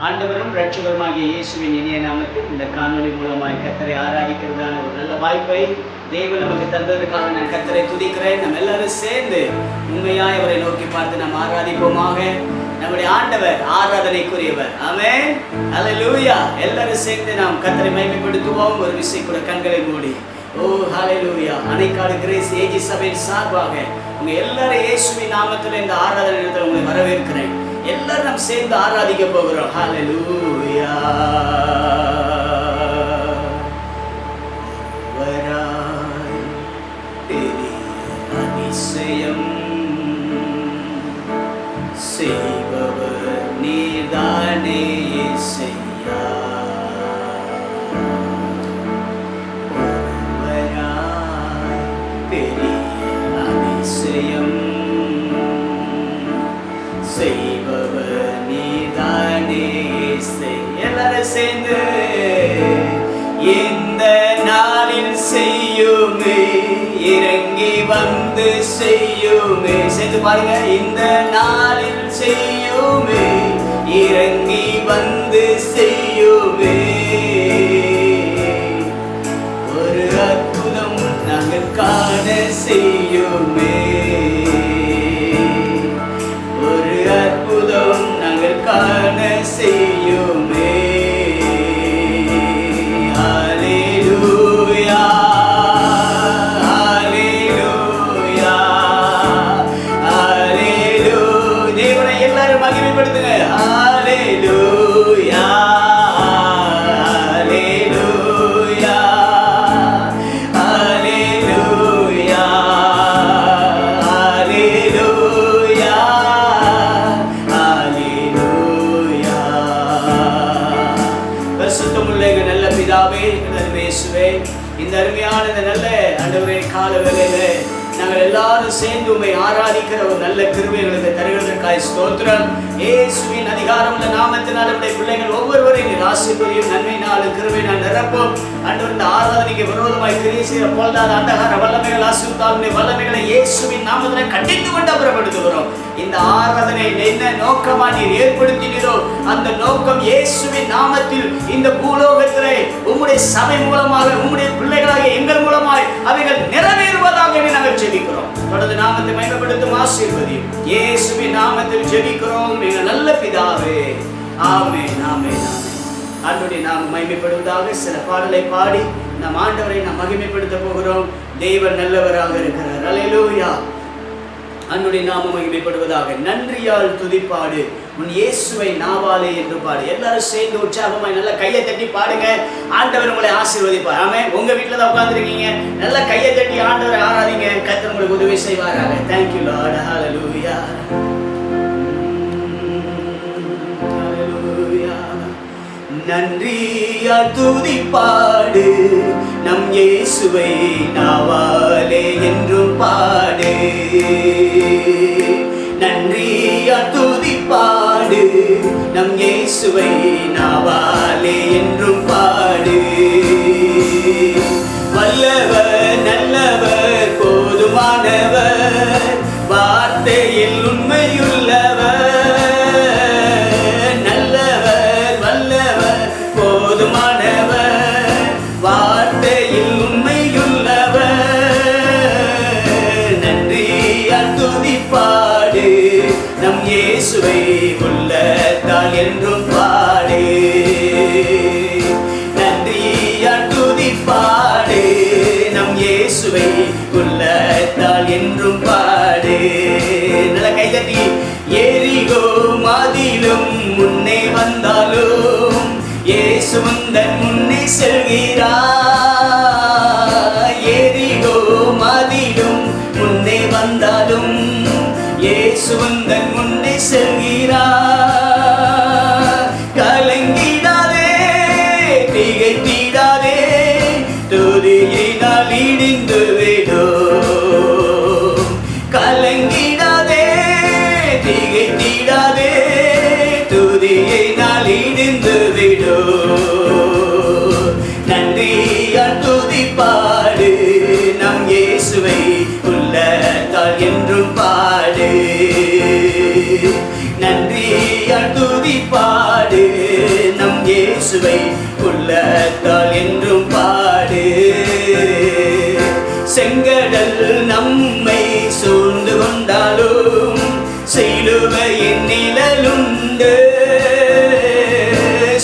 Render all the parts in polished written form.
ஆண்டவரும் இரட்சகருமாகிய இயேசுவின் இனிய நாமத்தில் இந்த காணொளி மூலமாய் கர்த்தரை ஆராதிக்கிறதான ஒரு நல்ல வாய்ப்பை தேவன் நமக்கு தந்ததற்காக நான் கர்த்தரை துதிக்கிறேன். நம்ம எல்லாரும் சேர்ந்து உண்மையாய் அவரை நோக்கி பார்த்து நாம் ஆராதிப்போமாக. நம்முடைய ஆண்டவர் ஆராதனைக்குரியவர். ஆமென், ஹல்லேலூயா. எல்லாரும் சேர்ந்து நாம் கர்த்தரை மகிமைப்படுத்துவோம். ஒரு விசை கூட கண்களை மூடி ஓ ஹல்லேலூயா. அனைக்காடு கிரேஸ் ஏஜி சபையின் சார்பாக உங்க எல்லாரும் இயேசுவின் நாமத்தில் இந்த ஆராதனை நேரத்தில் உங்களை வரவேற்கிறேன். எல்லாரும் நாம் சேர்ந்து ஆராதிக்க போகிறோம். ஹல்லேலூயா. வராய் பெரிய அதிசயம் செய்பவர் நீர்தானே இயேசையா. வராய் பெரிய அதிசயம் செய்பவர் நீதானே. எல்லாரும் சேர்ந்து இந்த நாளில் செய்யுமே, இறங்கி வந்து செய்யுமே. சேர்ந்து பாருங்க. இந்த நாளில் செய்யுமே, இறங்கி வந்து செய்யுமே. ஒரு அற்புதம் நாங்கள் காண செய்யுமே. அற்புதம் நாங்கள் காண செய்யுமே. ஹல்லேலூயா, ஹல்லேலூயா, ஹல்லேலூயா. தேவனை எல்லாரும் மகிமைப்படுத்துங்க. ஹல்லேலூயா, ஹல்லேலூயா, ஹல்லேலூயா, ஹல்லேலூயா. நல்ல பிதாவே, இயேசுவே, இந்த அருமையான இந்த நல்ல ஆண்டவரே கால வேளையில நாங்கள் எல்லாரும் சேர்ந்து உம்மை ஆராதிக்கிற ஒரு நல்ல கிருபைகளுக்கு தருகிறதற்காய் ஸ்தோத்திரம். இயேசுவின் அதிகாரமுள்ள நாமத்தினால் நம்முடைய பிள்ளைகள் ஒவ்வொருவரையும் நீர் ஆசீர்வதியும். நன்மையினாலும் கிருபையினால் நிரப்பும். ஆண்டவர் இந்த ஆராதனைக்கு விரோதமாய் கிரியை செய்கிற பொல்லாத அந்தகார வல்லமைகள் ஆசீர்வதித்தாலுடைய வல்லமைகளை இயேசுவின் நாமத்தில் கண்டித்து கொண்டு அப்புறப்படுத்துகிறோம். இந்த ஆராதனை என்ன நோக்கமா நீர் ஏற்படுத்தினீரோ அந்த நோக்கம் இயேசுவின் நாமத்தில் இந்த பூலோகத்திலே உம்முடைய சபை மூலமாக உம்முடைய பிள்ளைகளாக எங்கள் மூலமாய் அவைகள் நிறைவேறுவதாக நாங்கள் ஜெபிக்கிறோம். தொடர்ந்து நாமத்தை மகிமைப்படுத்தும் ஆசீர்வதியும். இயேசுவின் நாமத்தில் ஜெபிக்கிறோம் எங்கள் நல்ல பிதாவே. ஆமென், ஆமென், ஆமென். ஆண்டவருடைய நாமம் மகிமைப்படுவதாக. சில பாடலை பாடி நம் ஆண்டவரை நாம் மகிமைப்படுத்த போகிறோம். தேவன் நல்லவராக இருக்கிறார். ஹல்லேலூயா. அன்னுடைய நாமம் மகிமைப்படுவதாக. நன்றியால் துதிப்பாடு உன் இயேசுவை நாவாலே என்று பாடு. எல்லாரும் சேர்ந்து உற்சாகமாய் நல்ல கையை தட்டி பாடுங்க. ஆண்டவர் உங்களை ஆசீர்வதிப்பார். ஆமென். உங்க வீட்டில் தான் உட்கார்ந்துருக்கீங்க, நல்ல கையை தட்டி ஆண்டவரை ஆராதிங்க. கர்த்தர் உங்களுக்கு உதவி செய்வாராக. Thank you Lord. Hallelujah. நன்றியால் துதிப்பாடு நம் இயேசுவை நாவாலே என்றும் பாடு. நன்றியால் துதிப்பாடு நம் இயேசுவை நாவாலே என்றும் பாடு. வல்லவர், நல்லவர், போதுமானவர், வார்த்தையில் உண்மையுள்ளவர். நம் இயேசுவை உள்ளத்தால் என்றும் பாடு. நன்றியால் துதிப்பாடு நம் இயேசுவை உள்ளத்தால் என்றும் பாடு. நல்ல கைதட்டி. எரிகோ மதிலும் முன்னே வந்தாலும் இயேசு முந்தன் முன்னே செல்கிறார். எரிகோ மதிலும் முன்னே வந்தாலும் இயேசு வந்தன் முன்னே செல்கிறார். கலங்கிடாதே, திகைத்திடாதே, துதியினால் இடிந்து விடும். கலங்கிடாதே, திகைத்திடாதே, துதியினால் இடிந்து விடும். நன்றியால் துதிப்பாடு நம் இயேசுவை உள்ளத்தால் என்றும் பாடு. நன்றியால் துதிப்பாடு இயேசுவை உள்ளத்தால் என்றும் பாடு. செங்கடல் நம்மை சூழ்ந்து கொண்டாலும் சிலுவையின் நிழலுண்டு.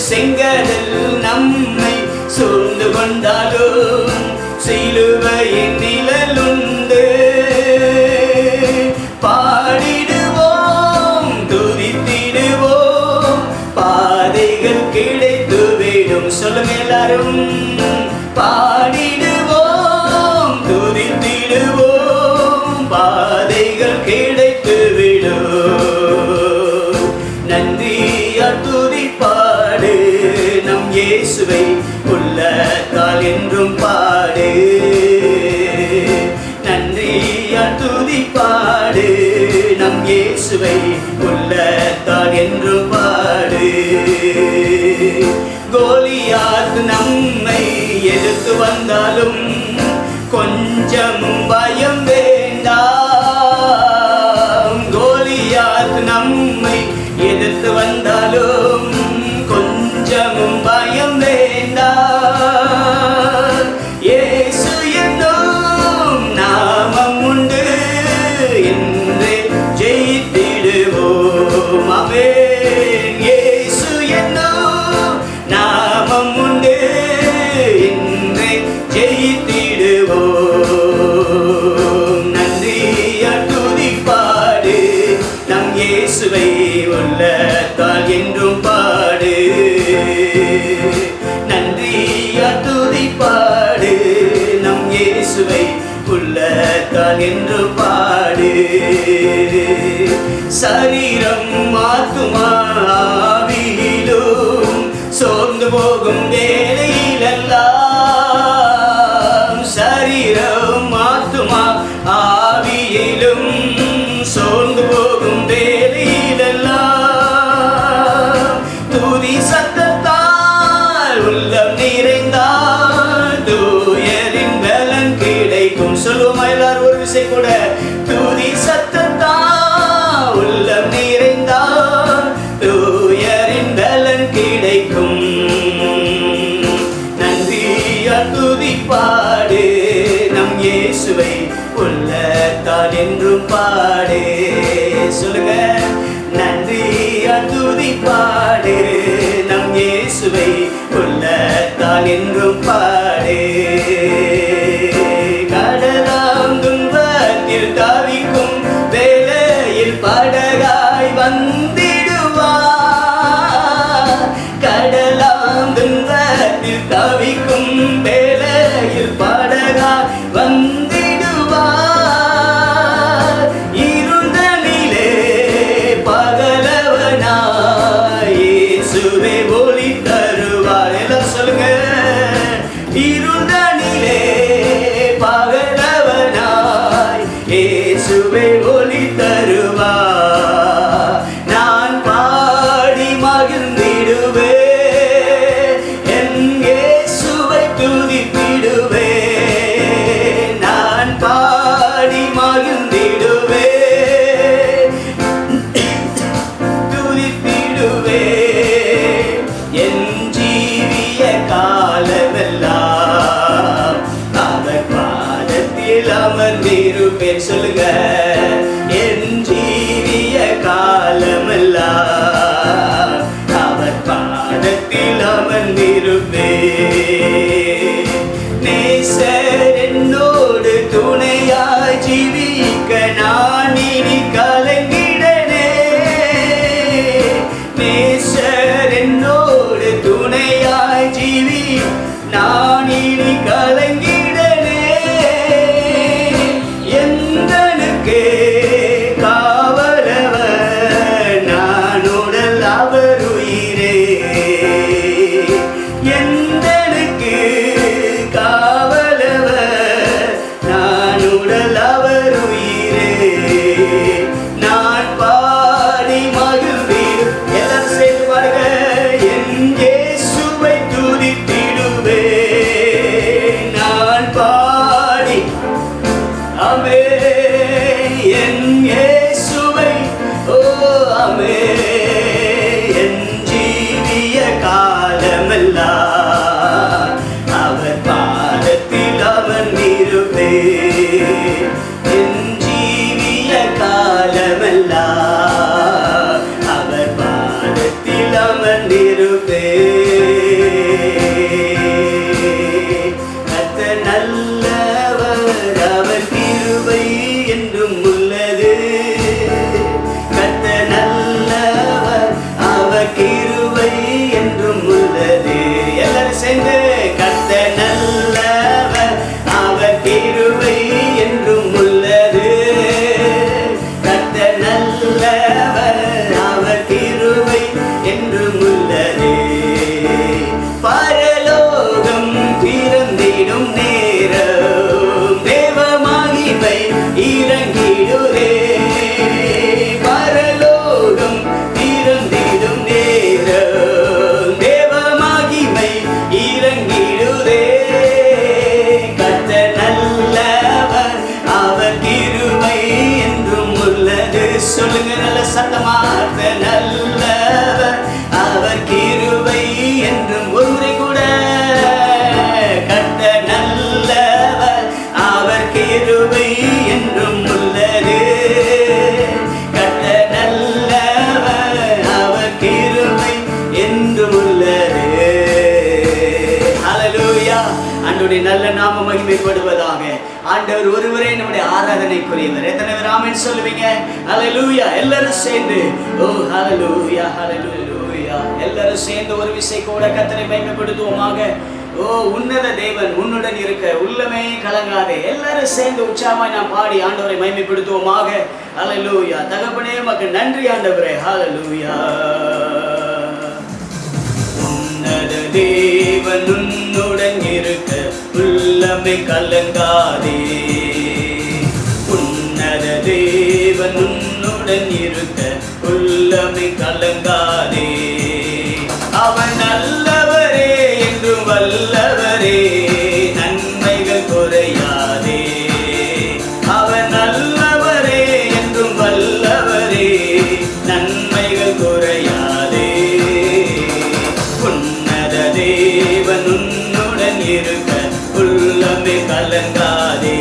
செங்கடல் நம்மை சூழ்ந்து கொண்டாலும் சிலுவையின் நிழலுண்டு. பாடிடுவோம் துதித்திடுவோம் பாதைகள் கிடைத்துவிடும். சொல்லுங்க எல்லாரும். பாடிடுவோம் துதித்திடுவோம் பாதைகள் கிடைத்துவிடும். நன்றியால் துதிப்பாடு நம் இயேசுவை உள்ளத்தால் என்றும் பாடு. நன்றியால் துதிப்பாடு நம் இயேசுவை உள்ளத்தால் என்றும் பாடு. கோலியாத் நம்மை எதிர்த்து வந்தாலும் கொஞ்சம் பயம் வேண்டாம். கோலியாத் நம்மை எதிர்த்து வந்தாலும் கொஞ்சமும் பயம் வேண்டாம். இயேசு என்னும் நாமம் உண்டு என்றே ஜெயித்திடுவோம். ஆமென். இயேசு என்னும் நாமம் உண்டு என்றே ஜெயித்திடுவோம். நன்றியால் துதிப்பாடு நம் இயேசுவை உள்ளத்தால் என்றும் பாடு. நன்றியால் துதிப்பாடு நம் இயேசுவை உள்ளத்தால் என்றும் பாடு. சரீரம் ஆத்துமா ஆவியிலும் சோர்ந்து போகும் வேளையிலெல்லாம், சரீரம் ஆத்துமா ஆவியிலும் சோர்ந்து போகும் வேளையிலெல்லாம், துதி சத்தத்தால் உள்ளம் நிறைந்தால் தூயரின் பலன் கிடைக்கும். சொல்லுவோமா எல்லாரும் ஒரு விசை கூட. துதி சத்தத்தால் உள்ளம் நிறைந்தால் தூயரின் பலன் கிடைக்கும். நன்றியால் துதிப்பாடு நம் இயேசுவை உள்ளத்தால் என்றும் பாடு. சொல்லுங்க. நன்றியால் துதிப்பாடு நம் இயேசுவை உள்ளத்தால் என்றும் பாடு. கடலாம் துன்பத்தில் தவிக்கும் வேளையில் படகாய் வந்திடுவார். கடலாம் துன்பத்தில் தவிக்கும் வேளையில் படகாய் வந்திடுவார். இருந்தனிலே பகலவனாய் இயேசுவே ஒளி தருவார். எல்லாம் சொல்லுங்க. இருந்தனிலே பகலவனாய் இயேசுவே ஒளி தருவார். நான் பாடி மகிழ்ந்திடுவேன் என் இயேசுவை துதித்திடுவேன். நான் பாடி மகிழ்ந்திடுவேன் துதித்திடுவேன். என் ஜீவிய காலமெல்லாம் அவர் பாதத்தில் அமர்ந்திருப்பேன். சொல்லுங்க. என் ஜீவிய காலமெல்லாம் அவர் பாதத்தில் அமர்ந்திருப்பேன். நேசர் என்னோடு துணையாய் ஜீவிக்க நான் இனி கலங்கிடனே. நேசர் என்னோடு துணையாய் ஜீவி நான் இனி கலங்கிடனே. எந்தனுக்கே காவலவர் நான் செலுத்துவதாக. ஆண்டவர் ஒருவரே நம்முடைய ஆராதனைக்குரியவர். எத்தனை பேர் ஆமென் சொல்லுவீங்க? ஹல்லேலூயா. எல்லாரும் சேர்ந்து ஓ ஹல்லேலூயா ஹல்லேலூயா எல்லாரும் சேர்ந்து ஒரு விசை கூட கர்த்தரை மகிமைப்படுத்துவோமாக. ஓ உன்னத தேவன் உன்னுடன் இருக்க உள்ளமே கலங்காதே. எல்லாரும் சேர்ந்து உற்சாகமாய் நாம் பாடி ஆண்டவரை மகிமைப்படுத்துவோமாக. ஹல்லேலூயா. தகப்பனே உமக்கு நன்றி ஆண்டவரே. ஹல்லேலூயா. உன்னத தேவன் உன்னுடன் இருக்க உள்ளமே கலங்காதே. உன்னத தேவன் உன்னுடன் இருக்க உள்ளமே கலங்காதே. அவன் நல்லவரே என்றும் வல்லவரே, நன்மைகள் குறையாதே. அவன் நல்லவரே என்றும் வல்லவரே, நன்மைகள் குறையாதே. உன்னத தேவன் உன்னுடன் இருக்க உள்ளமே கலங்காதே.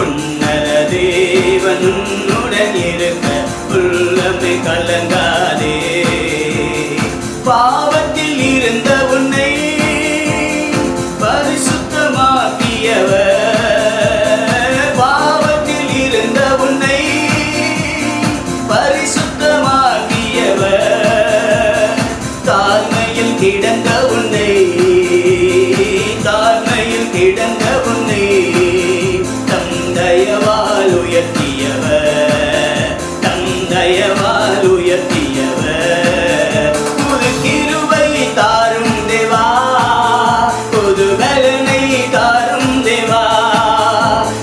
உன்னத தேவன் உன்னுடன் இருக்க உள்ளமே கலங்காதே. பாவத்தில் இருந்த உன்னை பரிசுத்தமாக்கியவர், பாவத்தில் இருந்த உன்னை பரிசுத்தமாக்கியவர், தாழ்மையில் கிடந்த உன்னை, தாழ்மையில் கிடந்த உன்னை தந்தையவால் உயர்த்தியவர், தந்தையவால் உயர்த்தியவர். புது கிருபை தாரும் தேவா, புது பலனை தாரும் தேவா,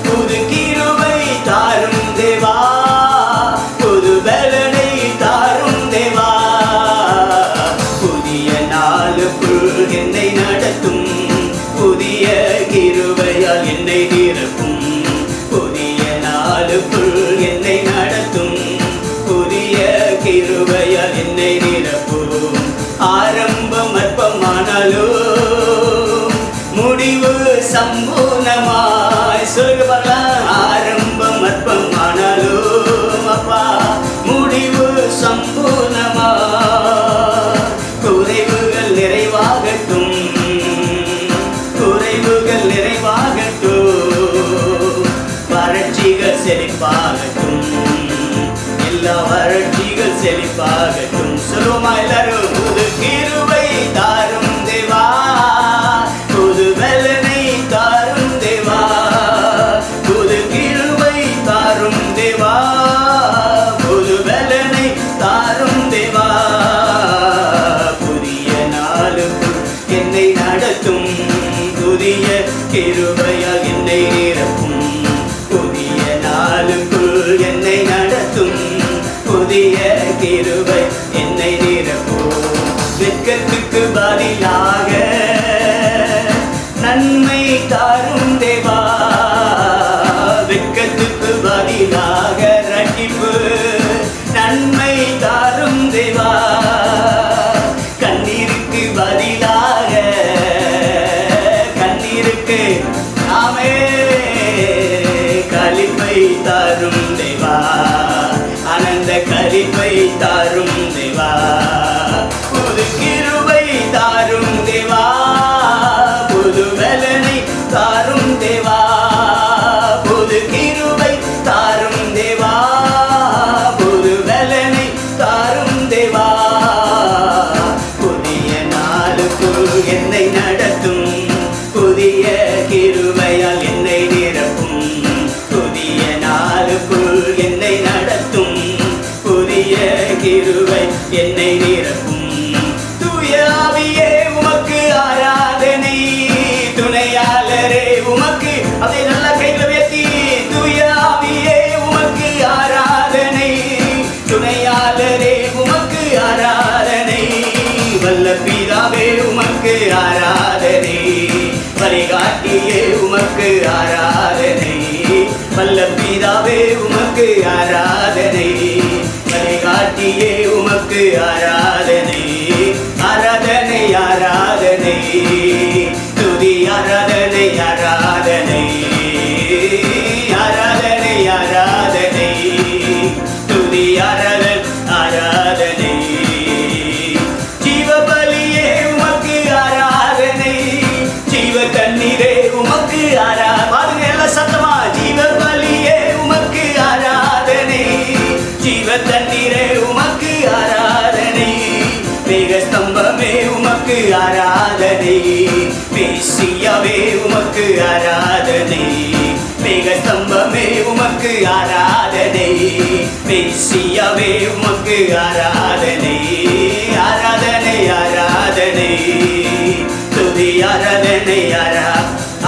புது கிருபை தாரும் தேவா, புது பலனை தாரும் தேவா. புதிய நாளுக்குள் என்னை நடத்தும், புதிய கிருபையால் என்னை நிரப்பும். புதிய நாளுக்குள் என்னை நடத்தும், புதிய கிருபையால் என்னை நிரப்பும். ஆரம்பம் அற்பமானாலும் முடிவு சம்பூர்ணமாய். சொல்லுங்க பார்க்கலாம். ஆரம்பம் அற்பமானாலும் அப்பா முடிவு சம்பூர்ணமாய். குறைவுகள் நிறைவாகட்டும், குறைவுகள் நிறைவாகட்டும். வறட்சிகள் செழிப்பாகட்டும், எல்லா வறட்சிகள் செழிப்பாகட்டும். சொல்லுமா எல்லாரும்? புது கிருபை தாரும் தேவா, புது பலனை தாரும் தேவா, புது கிருபை தாரும் தேவா, புது பலனை தாரும் தேவா. புதிய நாளுக்குள் என்னை நடத்தும், புதிய கிருபையால் என்னை நிரப்பும். புதிய நாளுக்குள் என்னை நடத்தும், புதிய கிருபை என்னை நிரப்பும். வெட்கத்துக்கு பதிலாக நன்மை தாரும் தேவா, வெட்கத்துக்கு பதிலாக ரட்சிப்பு நன்மை தாரும் தேவா. கண்ணீருக்கு பதிலாக, கண்ணீருக்கு நாமே களிப்பை தாரும் தேவா, ஆனந்த களிப்பை தாரும் தேவா. புது கிருபை தாரும் தேவா, புது பலனை தாரும் தேவா, புது கிருபை தாரும் தேவா, புது பலனை தாரும் தேவா. புதிய நாளுக்குள் என்னை நடத்தும், புதிய கிருபையால் என்னை நிரப்பும். புதிய நாளுக்குள் என்னை நடத்தும், புதிய கிருபை என்னை நிரப்பும். தூய ஆவியே உமக்கு ஆராதனை, துணையாளரே உமக்கு. அதை நல்லா கையில் உயர்த்தி. தூய ஆவியே உமக்கு ஆராதனை, துணையாளரே உமக்கு ஆராதனை. வல்ல பிதாவே உமக்கு ஆராதனை, வழிகாட்டியே உமக்கு ஆராதனை. வல்ல பிதாவே உமக்கு ஆராதனை, வழிகாட்டியே உமக்கு ஆராதனை. ஆராதனை ஆராதனை, துதி ஆராதனை ஆராதனை, ஆராதனை ஆராதனை, துதி ஆராதனை ஆராதனை. ஜீவ பலியே உமக்கு ஆராதனை, ஜீவ தண்ணீரே உமக்கு ராஜாவே உமக்கு ஆராதனை, மேக ஸ்தம்பமே உமக்கு ஆராதனை, மெஸ்ஸியாவே உமக்கு ஆராதனை, ஆராதனை ஆராதனை, துதி ஆராதனை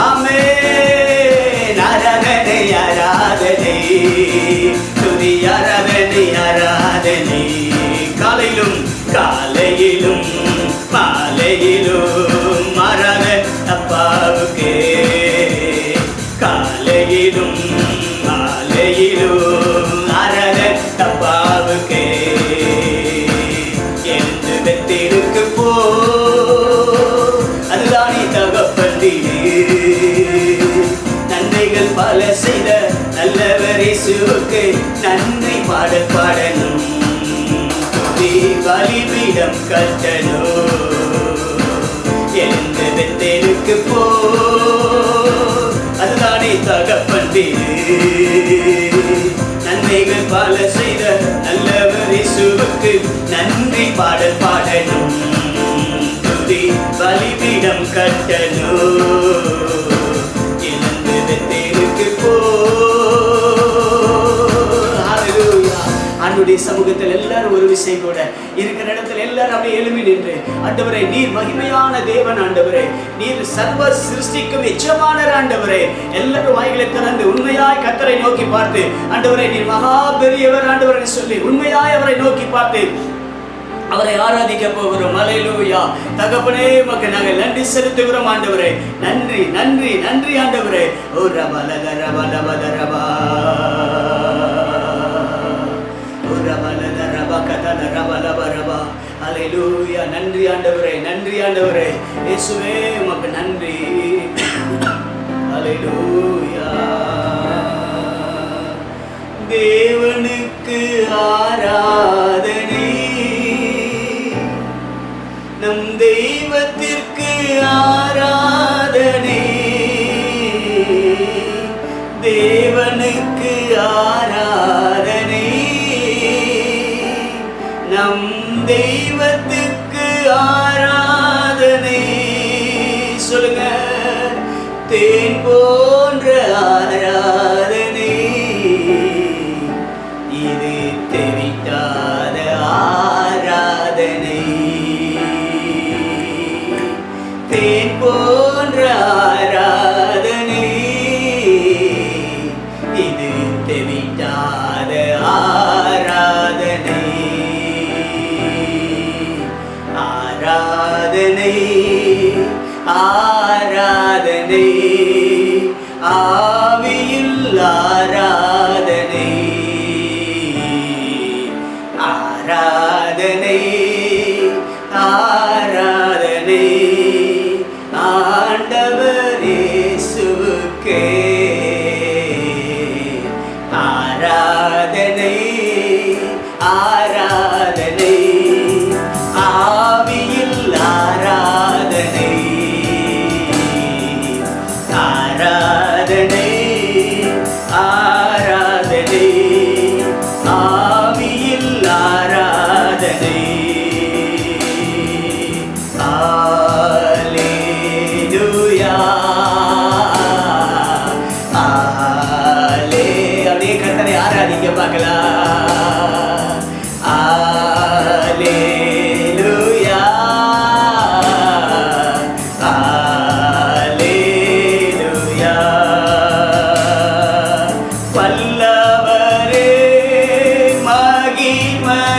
ஆமென், ஆராதனை ஆராதனை, துதி ஆராதனை ஆராதனை, காலையிலும் காலையிலும் மாலையிலும் ஆராதனை அப்பாவுக்கே, காலையிலும் மாலையிலும் ஆராதனை அப்பாவுக்கே, எழுந்து வெத்திருக்கு போ அதுதானே தகப்பந்தீரே, நன்மைகள் பல செய்த நல்லவர் இயேசுவுக்கு நன்மை பாடல் பாடணும், துதி பலிபீடம் கட்டணும், எழுந்து வெத்தேருக்கு போ அதுதானே தகப்பந்தீரே, நன்மைகள் பல செய்த நல்லவர் இயேசுவுக்கு நன்றி பாடல் பாடணும், துதி பலிபீடம் கட்டணும், எழுந்து வெத்தேருக்கு போ. ஆண்டவருடைய சமூகத்தில் எல்லாரும் ஒரு விஷயம் கூட இருக்கிற இடத்துல எல்லாரும் அப்படியே எழுப்பி நின்று, ஆண்டவரே நீர் மகிமையான தேவன், ஆண்டவரே நீர் சர்வ சிருஷ்டிக்கும் எஜமானர், ஆண்டவரே எல்லாரும் வாய்களை திறந்து உண்மையாய் கர்த்தரை நோக்கி பார்த்து, ஆண்டவரே நீர் மகா பெரியவர் ஆண்டவரை சொல்லி உண்மையாய் அவரை நோக்கி பார்த்து அவரை ஆராதிக்க போகிறோம். அல்லேலூயா. தகப்பனே உமக்கு நாங்கள் நன்றி செலுத்துகிறோம் ஆண்டவரே, நன்றி நன்றி நன்றி ஆண்டவரே. ஓ ரபா லதரபா லபதரபா அல்லேலூயா. நன்றி ஆண்டவரே, நன்றி ஆண்டவரே, இயேசுவே உமக்கு நன்றி. அல்லேலூயா. தேவனுக்கு ஆராதனை, நம் தெய்வத்திற்கு ஆராதனை, தேவனுக்கு ஆராதனை, நம் தெய்வத்துக்கு ஆராதனை. சொல்லுங்க, தேன் போன்ற ஆராதனை, இது தெரிவிக்காத ஆராதனை, தேன் போன்ற ஆராதனை, இது தெரிவிக்காத ஆராதனை, ஆராதனை ஆராதனை, ஆவியில் ஆராதனை, ஆராதனை ஆராதனை, ஆண்டவர் இயேசுவுக்கே ஆராதனை, ஆராதனை, ஆவியில் ஆராதனை, ஆராதனை ஆராதனை, ஆவியில் ஆராதனை. அல்லேலூயா. அப்படியே கர்த்தரை ஆராதிக்க பார்க்கலாம். அல்லேலூயா. அல்லேலூயா. வல்லவரே மகிமையாய்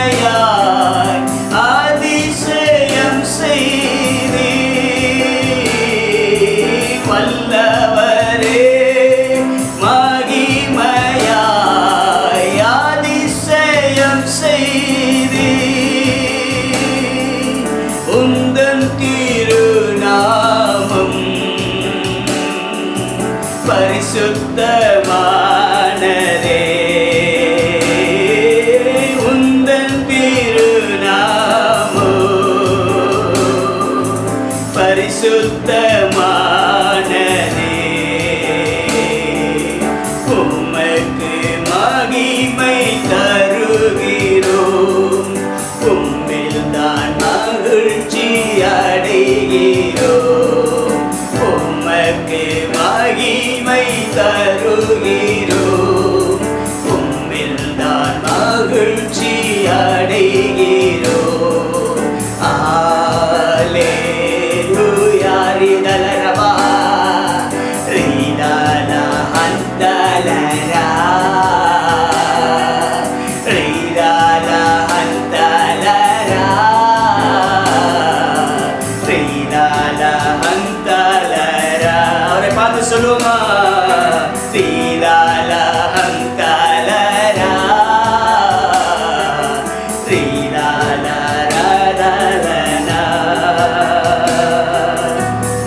அதிசயம் செய்தீர், வல்லவரே மகிமையாய் அதிசயம் செய்தீர், உந்தன் திருநாமம் பரிசுத்தமானதே, உந்தன் திருநாமம் பரிசுத்தமானதே, உமக்கு மகிமை தருகிறோம், உம்மில் தான் மகிழ்ச்சி அடைகிறோம், உமக்கு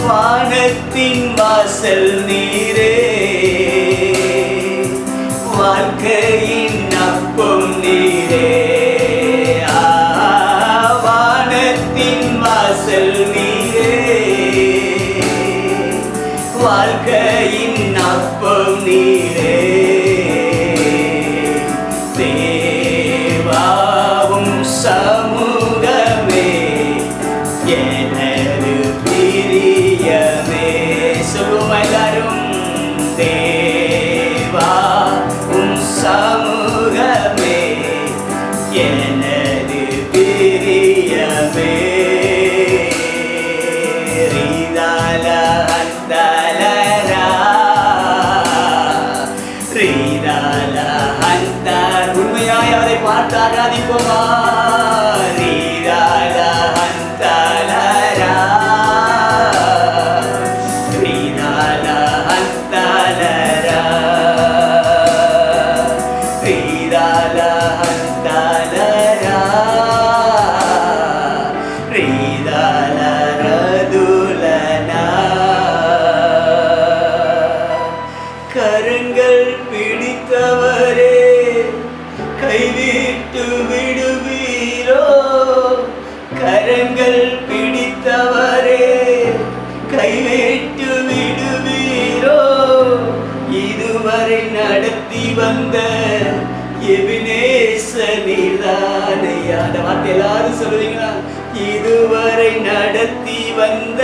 வானத்தின் வாசல் நீரே, வாழ்க்கையின் அப்பம் நீரே. வானத்தின் வாசல் நீரே, வாழ்க்கையின் அப்பம் நீரே. தேவாவும் சமூகமே எனது பிரியமே. சொல்லுவோம் எல்லாரும், தேவா உம் சமூகமே எனது பிரியமே. ரீதால அந்தலரா, ரீதால அந்தார். உண்மையாய் அவரை பார்த்து ஆராதிப்போமா? ரீதால அந்தலரா, ரீதால அந்தலரா, ரீதால அந்தலரா, ரீதால ரதுலனா. கரங்கள் பிடித்தவரே கைவிட்டு விடுவீரோ? கரங்கள் பிடித்தவரே கைவிட்டு விடுவீரோ? இதுவரை நடத்தி வந்த எபினேசர் நீர்தானையா. அந்த வார்த்தை எல்லாரும் சொல்லுவீங்களா? இதுவரை நடத்தி வந்த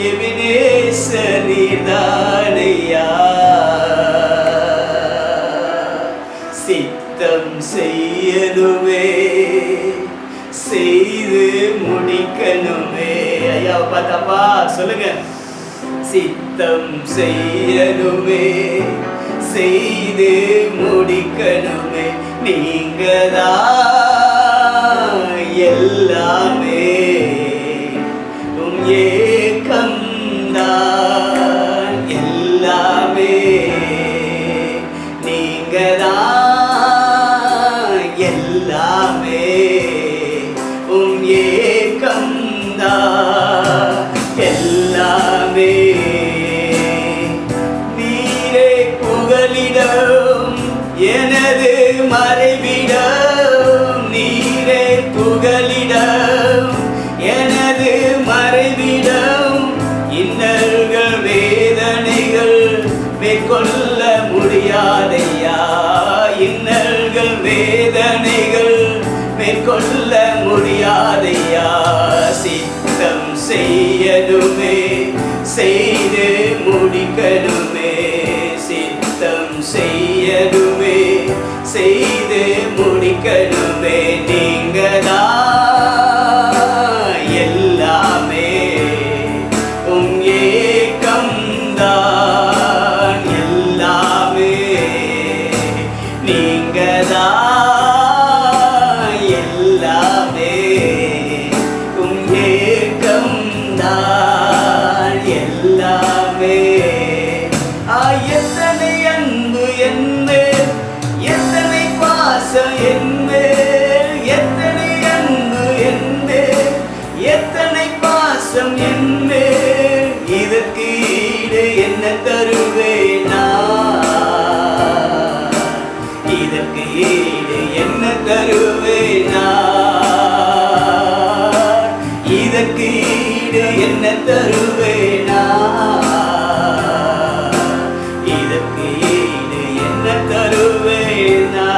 எபினேசர் நீர்தானையா. சித்தம் செய்யணுமே, செய்து முடிக்கணுமே. ஐயா பாத்தாப்பா சொல்லுங்க. சித்தம் செய்யணுமே, செய்து முடிக்கணுமே. நீங்கதான் எல்லாமே, உம் ஏக்கம்தான் எல்லாமே. நீங்கதான் எல்லாமே, உம் ஏக்கம்தான் எல்லாமே. நீரே புகலிடம் எனது மறைவிடம், நீரே புகலிடம் எனது மறைவிடம். இன்னல்கள் வேதனைகள் மேற்கொள்ள முடியாதையா, இன்னல்கள் வேதனைகள் மேற்கொள்ள முடியாதையா. சித்தம் செய்யணுமே, செய்து முடிக்கணுமே. சித்தம் செய்யணுமே, செய்து முடிக்கணுமே. நீங்கதான் எல்லாமே, உம் ஏக்கம்தான் எல்லாமே. நீங்கதான் எல்லாமே, உம் ஏக்கம்தான் எல்லாமே. எத்தனை அன்பு என்மேல், எத்தனை பாசம் என்மேல், எத்தனை அன்பு என்மேல், எத்தனை பாசம் என்மேல். இதற்கு ஈடு என்ன தருவேனா? இதற்கு ஈடு என்ன தருவேனா? இதற்கு ஈடு என்ன தருவேனா? இதற்கு ஈடு என்ன தருவேனா?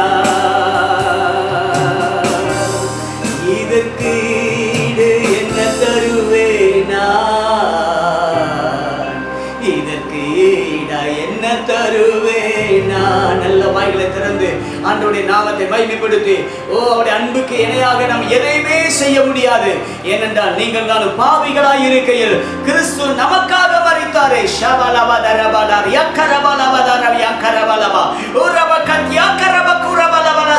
இதற்கு ஈடு என்ன தருவேனா? இதற்கு ஈடா என்ன தருவேனா? நல்ல வாய்களை திறந்து ஆண்டவருடைய நாமத்தை மகிமைப்படுத்தி, ஓ அவருடைய அன்புக்கு இணையாக நாம் எதையுமே செய்ய முடியாது. ஏனென்றால் நீங்கள் நானும் பாவிகளாய் இருக்கையில் கிறிஸ்து நமக்காக மரித்தாரே. ஷபலபதரபலர் யக்கரபலபதர யக்கரபலபா உரபகத் யக்கரபகுரபலபல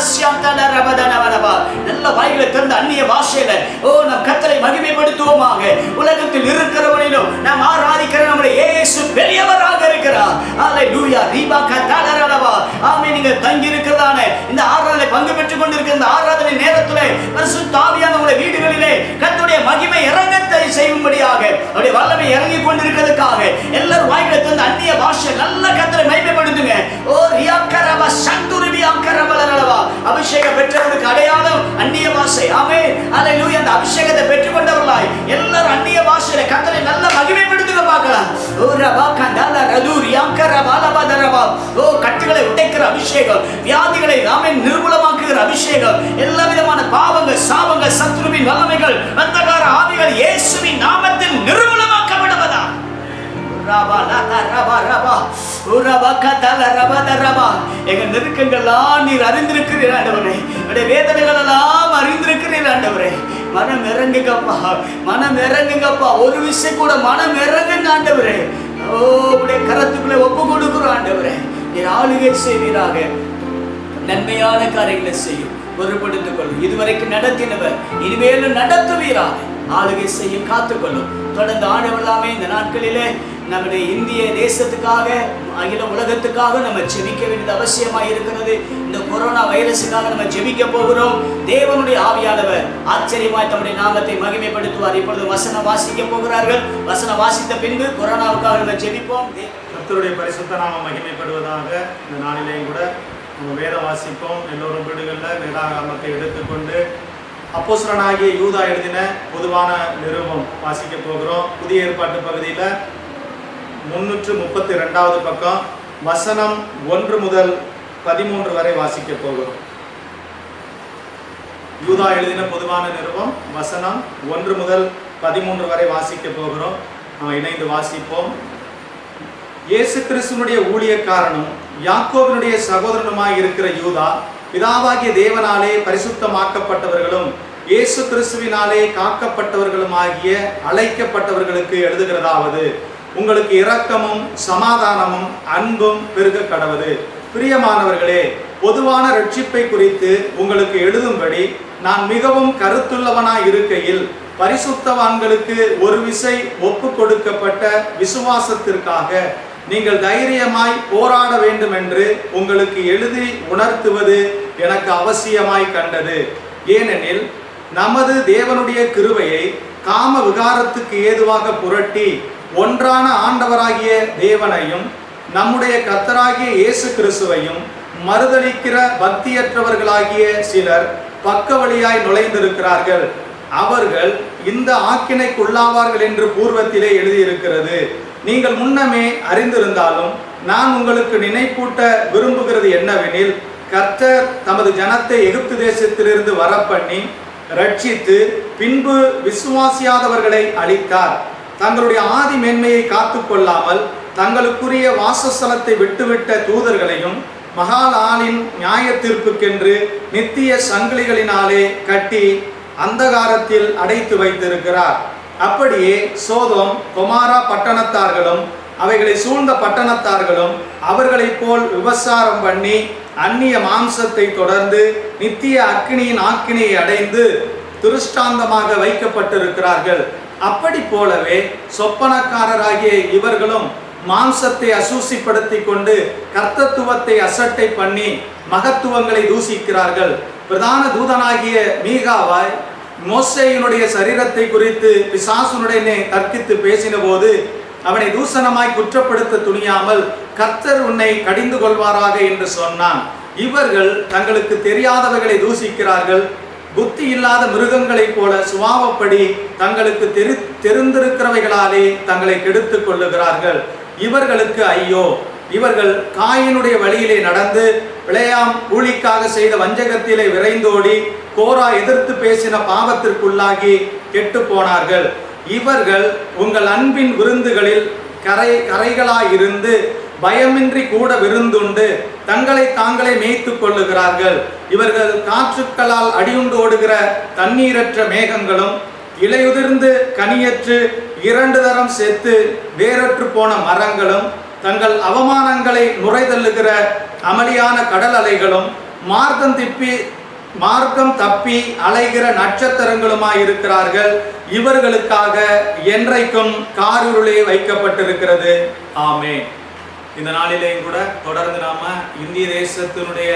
நல்ல வாய்களை திறந்த அந்நிய பாஷையில நம் கர்த்தரை மகிமைப்படுத்துவோமாக. உலகத்தில் இருக்கிறவனிலும் நாம் ஆராதிக்கிற நம்முடைய இயேசு பெரியவராக இருக்கிறார். அல்லேலூயா. ஆமென். நீங்கள் தங்கி இருக்கிறதான இந்த ஆராதனை பங்கு பெற்றுக் கொண்டிருக்கிற இந்த ஆராதனை நேரத்திலே பரிசுத்த ஆவியானவர் உங்களுடைய வீடுகளிலே கர்த்தருடைய மகிமை இறங்கத்தை செய்யும்படியாக அவருடைய வல்லமை இறங்கி கொண்டிருக்கிறதுக்காக எல்லாரும் வாய்களை திறந்த அந்நிய பாஷை நல்ல கர்த்தரை மகிமைப்படுத்துங்க. அபிஷேகம் பெற்றவர்களுக்கு அடையாளம் அந்நிய பாஷை. ஆமென். அல்லேலூயா. அந்த அபிஷேகத்தை பெற்றுக் கொண்டவர்களாய் எல்லாரும் அந்நிய பாஷையில கர்த்தரை நல்ல மகிமைப்படுத்துங்க பார்க்கலாம். கட்டுகளை உடைக்கிற அபிஷேகம், வியாதிகளை நிர்மூலமாக்குகிற அபிஷேகம், எல்லா விதமான பாவங்கள், சாபங்கள், சத்துருவின் வல்லமைகள், அந்தகார ஆவிகள் இயேசுவின் நாமத்தில் நிர்மூலமாக்கப்படுவதா. எங்க நெருக்கங்கள்லாம் நீர் அறிந்திருக்கிறீர் ஆண்டவரே. வேதனைகள் எல்லாம் அறிந்திருக்கிறீர் ஆண்டவரே. மனம் இறங்குங்கப்பா, மனம் இறங்குங்கப்பா. ஒரு விஷயம் கூட மனம் இறங்குங்க ஆண்டவரே. உடைய கரத்துக்குள்ளே ஒப்பு கொடுக்கிறோம் ஆண்டவரே. நீர் ஆளுகை செய்வீராக, நன்மையான காரியங்களை செய்யும், பொறுப்படுத்திக் கொள்ளும். இதுவரைக்கும் நடத்தினவர் இனிமேலும் நடத்துவீராக. ஆளுகை செய்யும், காத்துக்கொள்ளும். தொடர்ந்து ஆண்டவர்களாமே இந்த நாட்களிலே நம்முடைய இந்திய தேசத்துக்காக, அகில உலகத்துக்காக நம்ம ஜெபிக்க வேண்டியது அவசியமாக இருக்கிறது. இந்த கொரோனா வைரஸுக்காக நம்ம ஜெபிக்க போகிறோம். தேவனுடைய ஆவியானவர் ஆச்சரியமாய் தம்முடைய நாமத்தை மகிமைப்படுத்துவார். இப்பொழுது வசனம் வாசிக்க போகிறார்கள். வசனம் வாசித்த பின்பு கொரோனாவுக்காக நம்ம ஜெபிப்போம். கர்த்தருடைய பரிசுத்த நாமம் மகிமைப்படுவதாக. இந்த நாளிலேயும் கூட நம்ம வேத வாசிப்போம். எல்லோரும் வீடுகளில் வேதாகமத்தை எடுத்துக்கொண்டு அப்போஸ்தலனாகிய யூதா எழுதின பொதுவான நிருபம் வாசிக்க போகிறோம். புதிய ஏற்பாட்டு பகுதியில் 332வது பக்கம் வசனம் 1 முதல் 13 வரை வாசிக்க போகிறோம். யூதா எழுதின பொதுவான நிருபம் வசனம் 1 முதல் 13 வரை வாசிக்க போகிறோம். இணைந்து வாசிப்போம். இயேசு கிறிஸ்துவினுடைய ஊழியக்காரனும் யாக்கோபினுடைய சகோதரனுமாய் இருக்கிற யூதா, பிதாவாகிய தேவனாலே பரிசுத்தமாக்கப்பட்டவர்களும் இயேசு கிறிஸ்துவினாலே காக்கப்பட்டவர்களுமாகிய அழைக்கப்பட்டவர்களுக்கு எழுதுகிறதாவது, உங்களுக்கு இரக்கமும் சமாதானமும் அன்பும் பெருக கடவது. பிரியமானவர்களே, பொதுவான ரட்சிப்பை குறித்து உங்களுக்கு எழுதும்படி நான் மிகவும் கருத்துள்ளவனாய் இருக்கையில் பரிசுத்தவான்களுக்கு ஒரு விசை ஒப்பு கொடுக்கப்பட்ட விசுவாசத்திற்காக நீங்கள் தைரியமாய் போராட வேண்டும் என்று உங்களுக்கு எழுதி உணர்த்துவது எனக்கு அவசியமாய் கண்டது. ஏனெனில் நமது தேவனுடைய கிருபையை காம விகாரத்துக்கு ஏதுவாக புரட்டி ஒன்றான ஆண்டவராகிய தேவனையும் நம்முடைய கர்த்தராகிய இயேசு கிறிஸ்துவையும் மறுதலிக்கிற பக்தியற்றவர்களாகிய சிலர் பக்க வழியாய் நுழைந்திருக்கிறார்கள். அவர்கள் இந்த ஆக்கினைக்குள்ளாவார்கள் என்று பூர்வத்திலே எழுதியிருக்கிறது. நீங்கள் முன்னமே அறிந்திருந்தாலும் நான் உங்களுக்கு நினைப்பூட்ட விரும்புகிறது என்னவெனில், கர்த்தர் தமது ஜனத்தை எகிப்து தேசத்திலிருந்து வரப்பண்ணி ரட்சித்து பின்பு விசுவாசியாதவர்களை அழித்தார். தங்களுடைய ஆதி மேன்மையை காத்து கொள்ளாமல் தங்களுக்குரிய வாசஸ்தலத்தை விட்டுவிட்ட தூதர்களையும் மகாலாலின் நியாய தீர்ப்புக்கென்று நித்திய சங்கிலிகளினாலே கட்டி அந்தகாரத்தில் அடைத்து வைத்திருக்கிறார். அப்படியே சோதோம் கொமாரா பட்டணத்தார்களும் அவைகளை சூழ்ந்த பட்டணத்தார்களும் அவர்களைப் போல் விபசாரம் பண்ணி அந்நிய மாம்சத்தை தொடர்ந்து நித்திய அக்கினியின் ஆக்கினியை அடைந்து திருஷ்டாந்தமாக வைக்கப்பட்டிருக்கிறார்கள். அப்படி போலவே சொப்பனக்காரராகிய இவர்களும் மாம்சத்தை அசூசிப்படுத்தி கொண்டு கர்த்தத்துவத்தை அசட்டை பண்ணி மகத்துவங்களை தூசிக்கிறார்கள். பிரதான தூதனாகிய மீகாவாய் மோசேயினுடைய சரீரத்தை குறித்து பிசாசுனுடனே தர்க்கித்து பேசின போது அவனை தூசணமாய் குற்றப்படுத்த துணியாமல் கர்த்தர் உன்னை கடிந்து கொள்வாராக என்று சொன்னான். இவர்கள் தங்களுக்கு தெரியாதவைகளை தூசிக்கிறார்கள். புத்தி இல்லாத மிருகங்களைப் போல சுபாவப்படி தங்களுக்கு தெரிந்திருக்கிறவைகளாலே தங்களை கெடுத்து கொள்ளுகிறார்கள். இவர்களுக்கு ஐயோ! இவர்கள் காயினுடைய வழியிலே நடந்து பிழையாம் கூலிக்காக செய்த வஞ்சகத்திலே விரைந்தோடி கோரா எதிர்த்து பேசின பாவத்திற்குள்ளாகி கெட்டு போனார்கள். இவர்கள் உங்கள் அன்பின் விருந்துகளில் கரைகளாயிருந்து பயமின்றி கூட விருந்துண்டு தங்களை தாங்களே மேய்த்து கொள்ளுகிறார்கள். இவர்கள் காற்றுக்களால் அடியுண்டு ஓடுகிற தண்ணீரற்ற மேகங்களும் இலையுதிர்ந்து கனியற்று 2 தரம் செத்து வேறற்று போன மரங்களும் தங்கள் அவமானங்களை நுரைதள்ளுகிற அமளியான கடல் அலைகளும் மார்க்கம் தப்பி அலைகிற நட்சத்திரங்களுமாய் இருக்கிறார்கள். இவர்களுக்காக என்றைக்கும் காரிருளே வைக்கப்பட்டிருக்கிறது. ஆமென். இந்த நாளிலேயும் கூட தொடர்ந்து நாம இந்திய தேசத்தினுடைய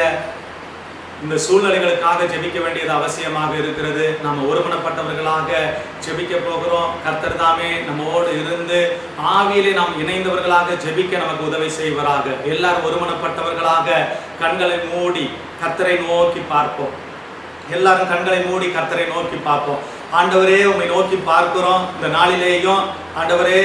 இந்த சூழ்நிலைகளுக்காக ஜெபிக்க வேண்டியது அவசியமாக இருக்கிறது. நம்ம ஒருமனப்பட்டவர்களாக ஜெபிக்க போகிறோம். கர்த்தர் தாமே நம்மோடு இருந்து ஆவியிலே நாம் இணைந்தவர்களாக ஜெபிக்க நமக்கு உதவி செய்வராக. எல்லாரும் ஒருமனப்பட்டவர்களாக கண்களை மூடி கர்த்தரை நோக்கி பார்ப்போம். எல்லாரும் கண்களை மூடி கர்த்தரை நோக்கி பார்ப்போம். ஆண்டவரே, உம்மை நோக்கி பார்க்கிறோம். இந்த நாளிலேயும் ஆண்டவரே,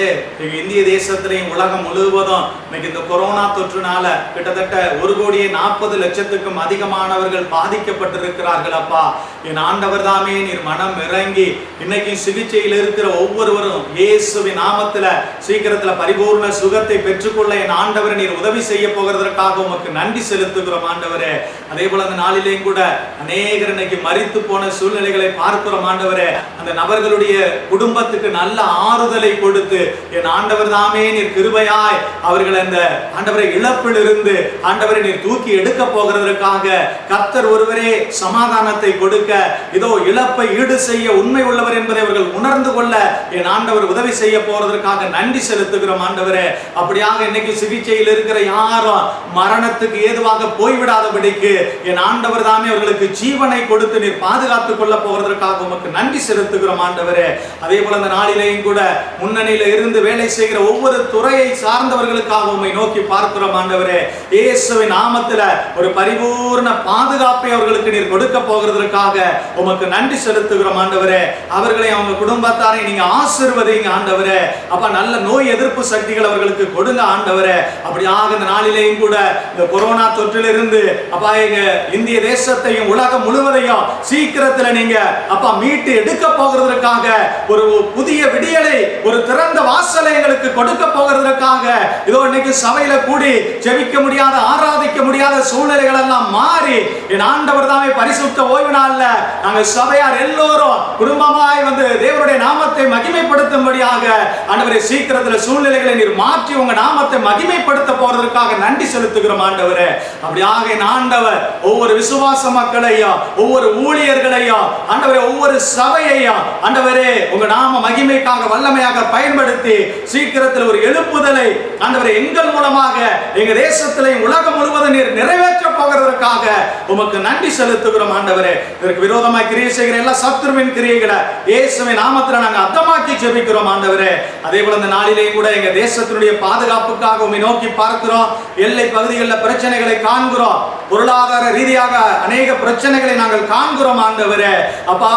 இந்திய தேசத்திலையும் உலகம் முழுவதும் இன்னைக்கு இந்த கொரோனா தொற்றுனால கிட்டத்தட்ட 1,40,00,000க்கும் அதிகமானவர்கள் பாதிக்கப்பட்டிருக்கிறார்கள். அப்பா, என் ஆண்டவர் தாமே நீர் மனம் இறங்கி இன்னைக்கு சிகிச்சையில் இருக்கிற ஒவ்வொருவரும் இயேசுவின் நாமத்துல சீக்கிரத்துல பரிபூர்ண சுகத்தை பெற்றுக்கொள்ள என் ஆண்டவரை நீர் உதவி செய்ய போகிறதற்காக உமக்கு நன்றி செலுத்துகிறோம் ஆண்டவரே. அதே போல அந்த நாளிலேயும் கூட அநேகர் இன்னைக்கு மரித்து போன சூழ்நிலைகளை பார்க்கிறோம் ஆண்டவரே. அந்த நபர்களுடைய குடும்பத்துக்கு நல்ல ஆறுதலை கொடுத்து என் ஆண்டவர் தாமே நீர் கிருபையாய் அவர்கள் அந்த ஆண்டவரை இழப்பில் இருந்து ஆண்டவரை நீர் தூக்கி எடுக்க போகிறதற்காக கர்த்தர் ஒருவரே சமாதானத்தை கொடுக்க, இதோ இழப்பை ஈடு செய்ய உண்மை உள்ளவர் என்பதை அவர்கள் உணர்ந்து கொள்ள என் ஆண்டவர் உதவி செய்ய போறதற்காக நன்றி செலுத்துகிறோம் ஆண்டவரே. அப்படியாக இன்னைக்கு சிகிச்சையில் இருக்கிற யாரும் மரணத்துக்கு ஏதுவாக போய்விடாதபடிக்கு என் ஆண்டவர் தாமே அவர்களுக்கு ஜீவனை கொடுத்து நீர் பாதுகாத்துக் கொள்ள போகிறதற்காக உமக்கு நன்றி செலுத்துகிறோம் ஆண்டவரே. அதே போல அந்த நாளிலேயும் கூட முன்னணியில இருந்து வேலை செய்கிற ஒவ்வொரு துறையை சார்ந்தவர்களுக்காக உம்மை நோக்கி பார்க்கிறோம் ஆண்டவரே. இயேசுவின் நாமத்துல ஒரு பரிபூர்ண பாதுகாப்பை அவர்களுக்கு நீர் கொடுக்க போகிறதற்காக உமக்கு நன்றி செலுத்துகிறோம் ஆண்டவரே. அவர்களை அவங்க குடும்பத்தாரை நீங்க ஆசீர்வதிங்க ஆண்டவரே. அப்ப நல்ல நோய் எதிர்ப்பு சக்திகள் அவர்களுக்கு கொடுங்க ஆண்டவரே. அப்படியாக இந்த நாளிலேயும் கூட இந்த கொரோனா தொற்றிலிருந்து அப்பா எங்க இந்திய தேசத்தையும் உலகம் முழுவதையும் சீக்கிரத்துல நீங்க அப்பா மீட்டு எடுக்க போகிறதற்காக ஒரு புதிய விடியலை, ஒரு திறந்த வாசலை எங்களுக்கு கொடுக்க போகிறதற்காக இதோ இன்னைக்கு சபையில கூடி ஜெபிக்க முடியாத, ஆராதிக்க முடியாத சூழ்நிலைகள் எல்லாம் மாறி என் ஆண்டவர் தாமே பரிசுத்த ஓய்வு நாள்ல நாங்கள் சபையார் எல்லோரும் குடும்பமாய் வந்து தேவனுடைய நாமத்தை மகிமைப்படுத்தும்படியாக ஆண்டவரே சீக்கிரத்தில் சூழ்நிலைகளை நீர் மாற்றி உங்க நாமத்தை மகிமைப்படுத்த போறதற்காக நன்றி செலுத்துகிறோம் ஆண்டவரே. அப்படியாக என் ஆண்டவர் ஒவ்வொரு விசுவாச மக்களையும், ஒவ்வொரு ஊழியர்களையும் ஆண்டவரே, ஒவ்வொரு சபையையும் ஆண்டவரே உங்க நாம மகிமைக்காக வல்லமையாக பயன்படுத்தி சீக்கிரத்தில் ஒரு எழுப்புதலை ஆண்டவரே எங்கள் மூலமாக எங்க தேசத்திலேயும் உலகம் முழுவதும் நீர் நிறைவேற்ற போகிறதற்காக உமக்கு நன்றி செலுத்துகிறோம் ஆண்டவரே. இதற்கு விரோதமாய் கிரியை செய்கிற எல்லா சத்துருவின் கிரியைகளை இயேசுவின் நாமத்தில் நாங்கள் அர்த்தமாக்கி ஜெபிக்கிறோம் ஆண்டவரே. அதே போல இந்த நாளிலேயும் கூட எங்க தேசத்தினுடைய பாதுகாப்புக்காக உம்மை நோக்கி பார்க்கிறோம். எல்லை பகுதிகளில் பிரச்சனைகளை காண்கிறோம். பொருளாதார ரீதியாக அநேக பிரச்சனைகளை நாங்கள் காண்கிறோம் ஆண்டவரே. அப்பா,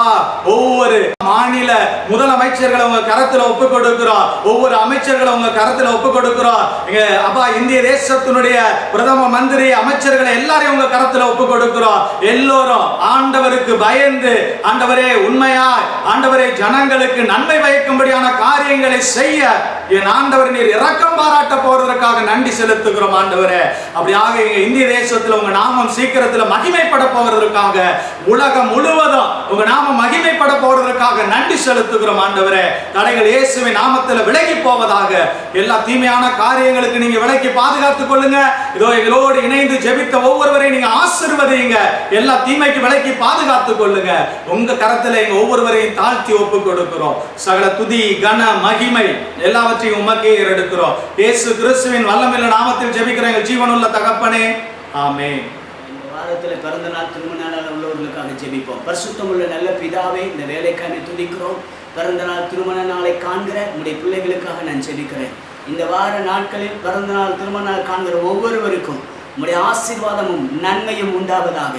ஒவ்வொரு மாநில முதலமைச்சர்களை உங்க கரத்துல ஒப்பு கொடுக்கிறோம். ஒவ்வொரு அமைச்சர்களை உங்க கரத்துல ஒப்பு கொடுக்கிறோம். அப்பா, இந்திய தேசத்தினுடைய பிரதம மந்திரி, அமைச்சர்களை எல்லாரையும் உங்க கரத்துல ஒப்பு கொடுக்கிறோம். எல்லோரும் ஆண்டவருக்கு பயந்து ஆண்டவரே உண்மையாய் ஆண்டவரே ஜனங்களுக்கு நன்மை பயக்கும்படியான காரியங்களை செய்ய என் ஆண்டவர் நீர் இரக்கம் பாராட்ட போறதற்காக நன்றி செலுத்துகிறோம் ஆண்டவரே. அப்படியாக எங்க இந்திய தேசத்துல உங்க நாமம் சீக்கிரத்துல மகிமைப்பட போகிறதற்காக, உலகம் முழுவதும் உங்க நாமம் மகிமைப்பட போறதற்காக நன்றி செலுத்துகிறோம் ஆண்டவரே. தடைகள் இயேசுவின் நாமத்தில் விலகி போவதாக, எல்லா தீமையான காரியங்களுக்கு நீங்க விலக்கி பாதுகாத்துக் கொள்ளுங்க. இதோ எங்களோடு இணைந்து ஜெபித்த ஒவ்வொருவரையும் நீங்க ஆசீர்வதிங்க. எல்லா தீமைக்கு விலக்கி பாதுகாத்துக் கொள்ளுங்க. உங்க கரத்துல எங்க ஒவ்வொருவரையும் தாழ்த்தி ஒப்பு கொடுக்கிறோம். சகல துதி, கன, மகிமை எல்லாவற்றையும் உமக்கே எடுக்கிறோம். இயேசு கிறிஸ்துவின் வல்லமையுள்ள நாமத்தில் ஜெபிக்கிற எங்கள் ஜீவனுள்ள தகப்பனே, ஆமென். இந்த வாரத்துல பிறந்த நாள், திருமண நாள் உள்ளவர்களுக்காக ஜெபிப்போம். பரிசுத்தமுள்ள நல்ல பிதாவே, இந்த வேலைக்காக துதிக்கிறோம். பிறந்த நாள், திருமண நாளை காண்கிற உங்களுடைய பிள்ளைகளுக்காக நான் ஜெபிக்கிறேன். இந்த வார நாட்களில் பிறந்த நாள், திருமண நாள் காண்கிற ஒவ்வொருவருக்கும் உங்களுடைய ஆசீர்வாதமும் நன்மையும் உண்டாவதாக.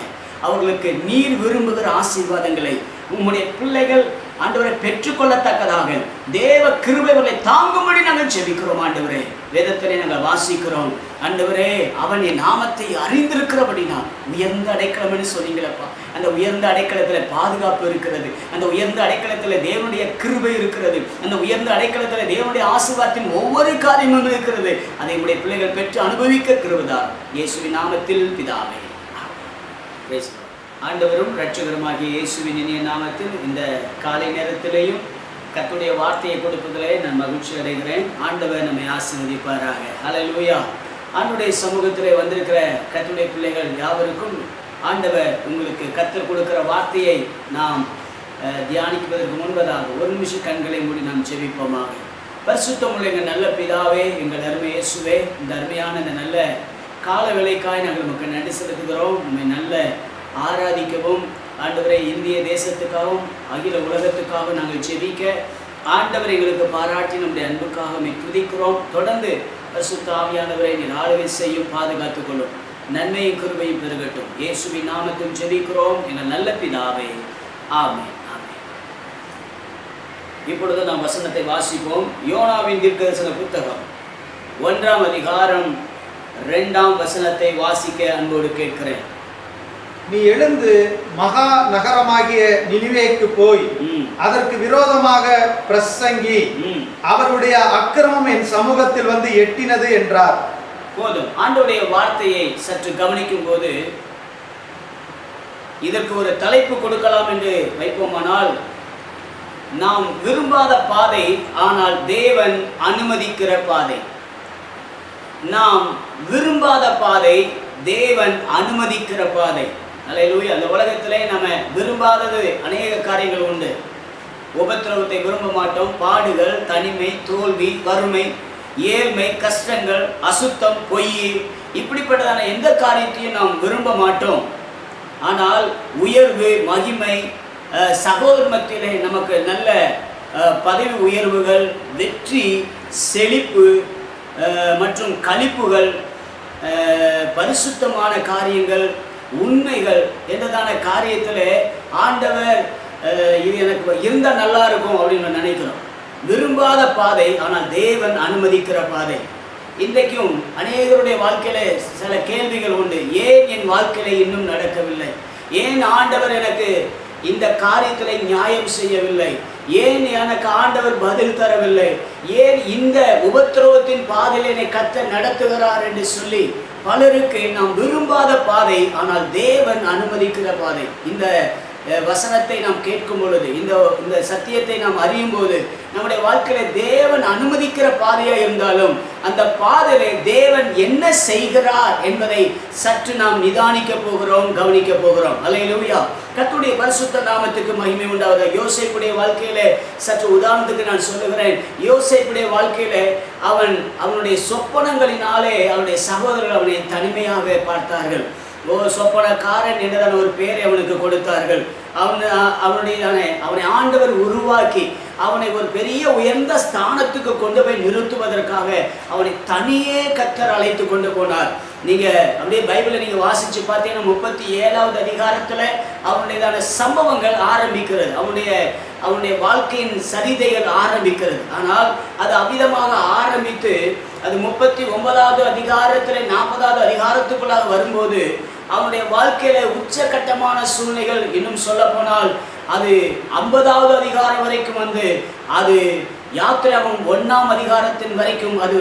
அவர்களுக்கு நீர் விரும்புகிற ஆசீர்வாதங்களை உங்களுடைய பிள்ளைகள் ஆண்டவரை பெற்றுக்கொள்ளத்தக்கதாக தேவ கிருபைகளை தாங்கும்படி நாங்கள் ஜெபிக்கிறோம் ஆண்டவரே. வேதத்திலே நாங்கள் வாசிக்கிறோம் ஆண்டவரே, அவன் என் நாமத்தை அறிந்திருக்கிறபடினா உயர்ந்த அடைக்கலம் என்று சொன்னீங்களப்பா. அந்த உயர்ந்த அடைக்கலத்தில் பாதுகாப்பு இருக்கிறது. அந்த உயர்ந்த அடைக்கலத்தில் தேவனுடைய கிருபை இருக்கிறது. அந்த உயர்ந்த அடைக்கலத்தில் தேவனுடைய ஆசீர்வாதத்தின் ஒவ்வொரு காரியமும் இருக்கிறது. அதை உடைய பிள்ளைகள் பெற்று அனுபவிக்க கிருபைதார். இயேசுவின் நாமத்தில் பிதாவே. ஆண்டவரும் இரட்சகருமாகிய இயேசுவின் இனிய நாமத்தில் இந்த காலை நேரத்திலேயும் கர்த்தருடைய வார்த்தையை கொடுப்பதிலே நான் மகிழ்ச்சி அடைகிறேன். ஆண்டவர் நம்மை ஆசீர்வதிப்பாராக. ஹல்லேலூயா. ஆண்டவருடைய சமூகத்திலே வந்திருக்கிற கர்த்தருடைய பிள்ளைகள் யாவருக்கும் ஆண்டவர் உங்களுக்கு கற்றுக் கொடுக்கிற வார்த்தையை நாம் தியானிப்பதற்கு முன்பதாக ஒரு நிமிஷம் கண்களை மூடி நாம் ஜெபிப்போமாக. பரிசுத்தமுள்ள எங்கள் நல்ல பிதாவே, எங்கள் அருமை இயேசுவே, இந்த அருமையான இந்த நல்ல கால வேளைக்காய் நாங்கள் நமக்கு நன்றி செலுத்துகிறோம். உண்மை நல்ல ஆராதிக்கவும் ஆண்டவரை இந்திய தேசத்துக்காகவும் அகில உலகத்துக்காகவும் நாங்கள் ஜெபிக்க ஆண்டவர் எங்களுக்கு பாராட்டி நம்முடைய அன்புக்காக துதிக்கிறோம். தொடர்ந்து பரிசுத்த ஆவியானவரை நீர் ஆளுகை செய்யும், பாதுகாத்துக் கொள்ளும், நன்மையும் கிருபையும் பெருகட்டும். இயேசுவின் நாமத்தில் ஜெபிக்கிறோம் எங்கள் நல்ல பிதாவே, ஆமென். இப்பொழுது நாம் வசனத்தை வாசிப்போம். யோனாவின் தீர்க்கதரிசன புத்தகம் 1ஆம் அதிகாரம் 2ஆம் வசனத்தை வாசிக்க அன்போடு கேட்கிறேன். நீ எழுந்து மகா நகரமாகிய நினிவேக்கு போய் அதற்கு விரோதமாக பிரசங்கி, அவருடைய அக்கிரமம் என் சமூகத்தில் வந்து எட்டினது என்றார். போதும். ஆண்டவருடைய வார்த்தையை சற்று கவனிக்கும் போது இதற்கு ஒரு தலைப்பு கொடுக்கலாம் என்று வைப்போமானால், நாம் விரும்பாத பாதை ஆனால் தேவன் அனுமதிக்கிற பாதை. நாம் விரும்பாத பாதை, தேவன் அனுமதிக்கிற பாதை. அல்லேலூயா. அந்த உலகத்திலே நம்ம விரும்பாதது அநேக காரியங்கள் உண்டு. உபத்திரவத்தை விரும்ப மாட்டோம். பாடுகள், தனிமை, தோல்வி, வறுமை, ஏழ்மை, கஷ்டங்கள், அசுத்தம், பொய், இப்படிப்பட்டதான எந்த காரியத்தையும் நாம் விரும்ப மாட்டோம். ஆனால் உயர்வு, மகிமை, சகோதர மத்தியிலே நமக்கு நல்ல பதவி உயர்வுகள், வெற்றி, செழிப்பு மற்றும் களிப்புகள், பரிசுத்தமான காரியங்கள், உண்மைகள் என்றதான காரியத்தில் ஆண்டவர் இது எனக்கு இருந்தால் நல்லா இருக்கும் அப்படின்னு நினைக்கிறோம். விரும்பாத பாதை ஆனால் தேவன் அனுமதிக்கிற பாதை. இன்றைக்கும் அநேகருடைய வாழ்க்கையில சில கேள்விகள் உண்டு. ஏன் என் வாழ்க்கையில இன்னும் நடக்கவில்லை? ஏன் ஆண்டவர் எனக்கு இந்த காரியத்தில் நியாயம் செய்யவில்லை? ஏன் எனக்கு ஆண்டவர் பதில் தரவில்லை? ஏன் இந்த உபத்திரவத்தின் பாதையில் என்னை கர்த்தர் நடத்துகிறார் என்று சொல்லி பலருக்கு நாம் விரும்பாத பாதை ஆனால் தேவன் அனுமதிக்கிற பாதை. இந்த வசனத்தை நாம் கேட்கும் பொழுது, இந்த சத்தியத்தை நாம் அறியும் போது, நம்முடைய வாழ்க்கையில தேவன் அனுமதிக்கிற பாதையா இருந்தாலும் அந்த பாதையிலே தேவன் என்ன செய்கிறார் என்பதை சற்று நாம் நிதானிக்க போகிறோம், கவனிக்க போகிறோம். அல்லேலூயா. கர்த்தருடைய பரிசுத்த நாமத்துக்கு மகிமை உண்டாவதாக. யோசேப்புடைய வாழ்க்கையில சற்று உதாரணத்துக்கு நான் சொல்லுகிறேன். யோசேப்புடைய வாழ்க்கையில அவனுடைய சொப்பனங்களினாலே அவனுடைய சகோதரர்கள் அவனை தனிமையாக பார்த்தார்கள். சொப்பனக்காரன் என்றதான ஒரு பெயரை அவனுக்கு கொடுத்தார்கள். அவனை ஆண்டவர் உருவாக்கி அவனை ஒரு பெரிய உயர்ந்த ஸ்தானத்துக்கு கொண்டு போய் நிறுத்துவதற்காக அவனை தனியே கர்த்தர் அழைத்து கொண்டு போனார். நீங்க அப்படியே பைபிளை நீங்க வாசிச்சு பார்த்தீங்கன்னா 37வது அதிகாரத்துல அவனுடையதான சம்பவங்கள் ஆரம்பிக்கிறது. அவனுடைய வாழ்க்கையின் சரிதைகள் ஆரம்பிக்கிறது. ஆனால் அது அவ்விதமாக ஆரம்பித்து அது 39வது அதிகாரத்துல 40வது அதிகாரத்துக்குள்ளாக வரும்போது அவனுடைய வாழ்க்கையில உச்சகட்டமான சூழ்நிலைகள், இன்னும் சொல்ல போனால் அது 50வது அதிகாரம் வரைக்கும் வந்து அது யாத்திராகமம் 1ஆம் அதிகாரத்தின் வரைக்கும் அது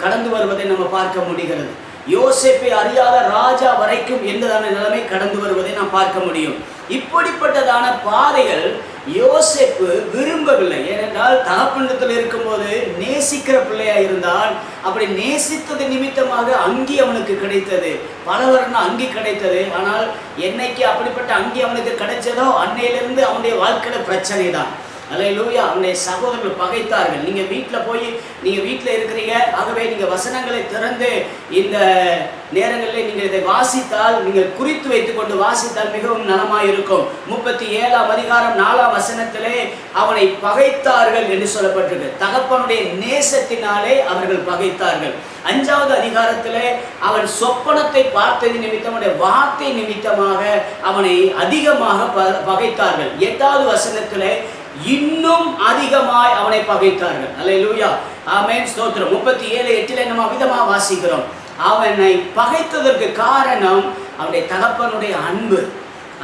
கடந்து வருவதை நம்ம பார்க்க முடிகிறது. யோசேப்பை அறியாத ராஜா வரைக்கும் எந்ததான நிலைமை கடந்து வருவதை நாம் பார்க்க முடியும். இப்படிப்பட்டதான பாதைகள் யோசேப்பு விரும்பவில்லை. ஏனென்றால் தகப்பனிடத்தில் இருக்கும்போது நேசிக்கிற பிள்ளையா இருந்தால் அப்படி நேசித்தது நிமித்தமாக அங்கி அவனுக்கு கிடைத்தது, பலவர்ண அங்கி கிடைத்தது. ஆனால் என்னைக்கு அப்படிப்பட்ட அங்கி அவனுக்கு கிடைச்சதோ அன்னையிலிருந்து அவனுடைய வாழ்க்கையில பிரச்சனை தான். அல்லேலூயா. அவனுடைய சகோதரர்கள் பகைத்தார்கள். நீங்கள் வீட்டில் இருக்கிறீங்க, ஆகவே நீங்கள் வசனங்களை திறந்து இந்த நேரங்களில் நீங்கள் இதை வாசித்தால், நீங்கள் குறித்து வைத்துக் கொண்டு வாசித்தால் மிகவும் நலமாயிருக்கும். 37ஆம் அதிகாரம் 4ஆம் வசனத்திலே அவனை பகைத்தார்கள் என்று சொல்லப்பட்டிருக்கு. தகப்பனுடைய நேசத்தினாலே அவர்கள் பகைத்தார்கள். 5வது அதிகாரத்திலே அவன் சொப்பனத்தை பார்த்தது நிமித்தம், அவனுடைய வார்த்தை நிமித்தமாக அவனை அதிகமாக பகைத்தார்கள். 8வது வசனத்திலே இன்னும் அதிகமாய் அவனை பகைத்தார்கள். அல்லேலூயா. ஆமென். ஸ்தோத்திரம். 37:8 நம்ம விதமாக வாசிக்கிறோம். அவனை பகைத்ததற்கு காரணம் அவனுடைய தகப்பனுடைய அன்பு,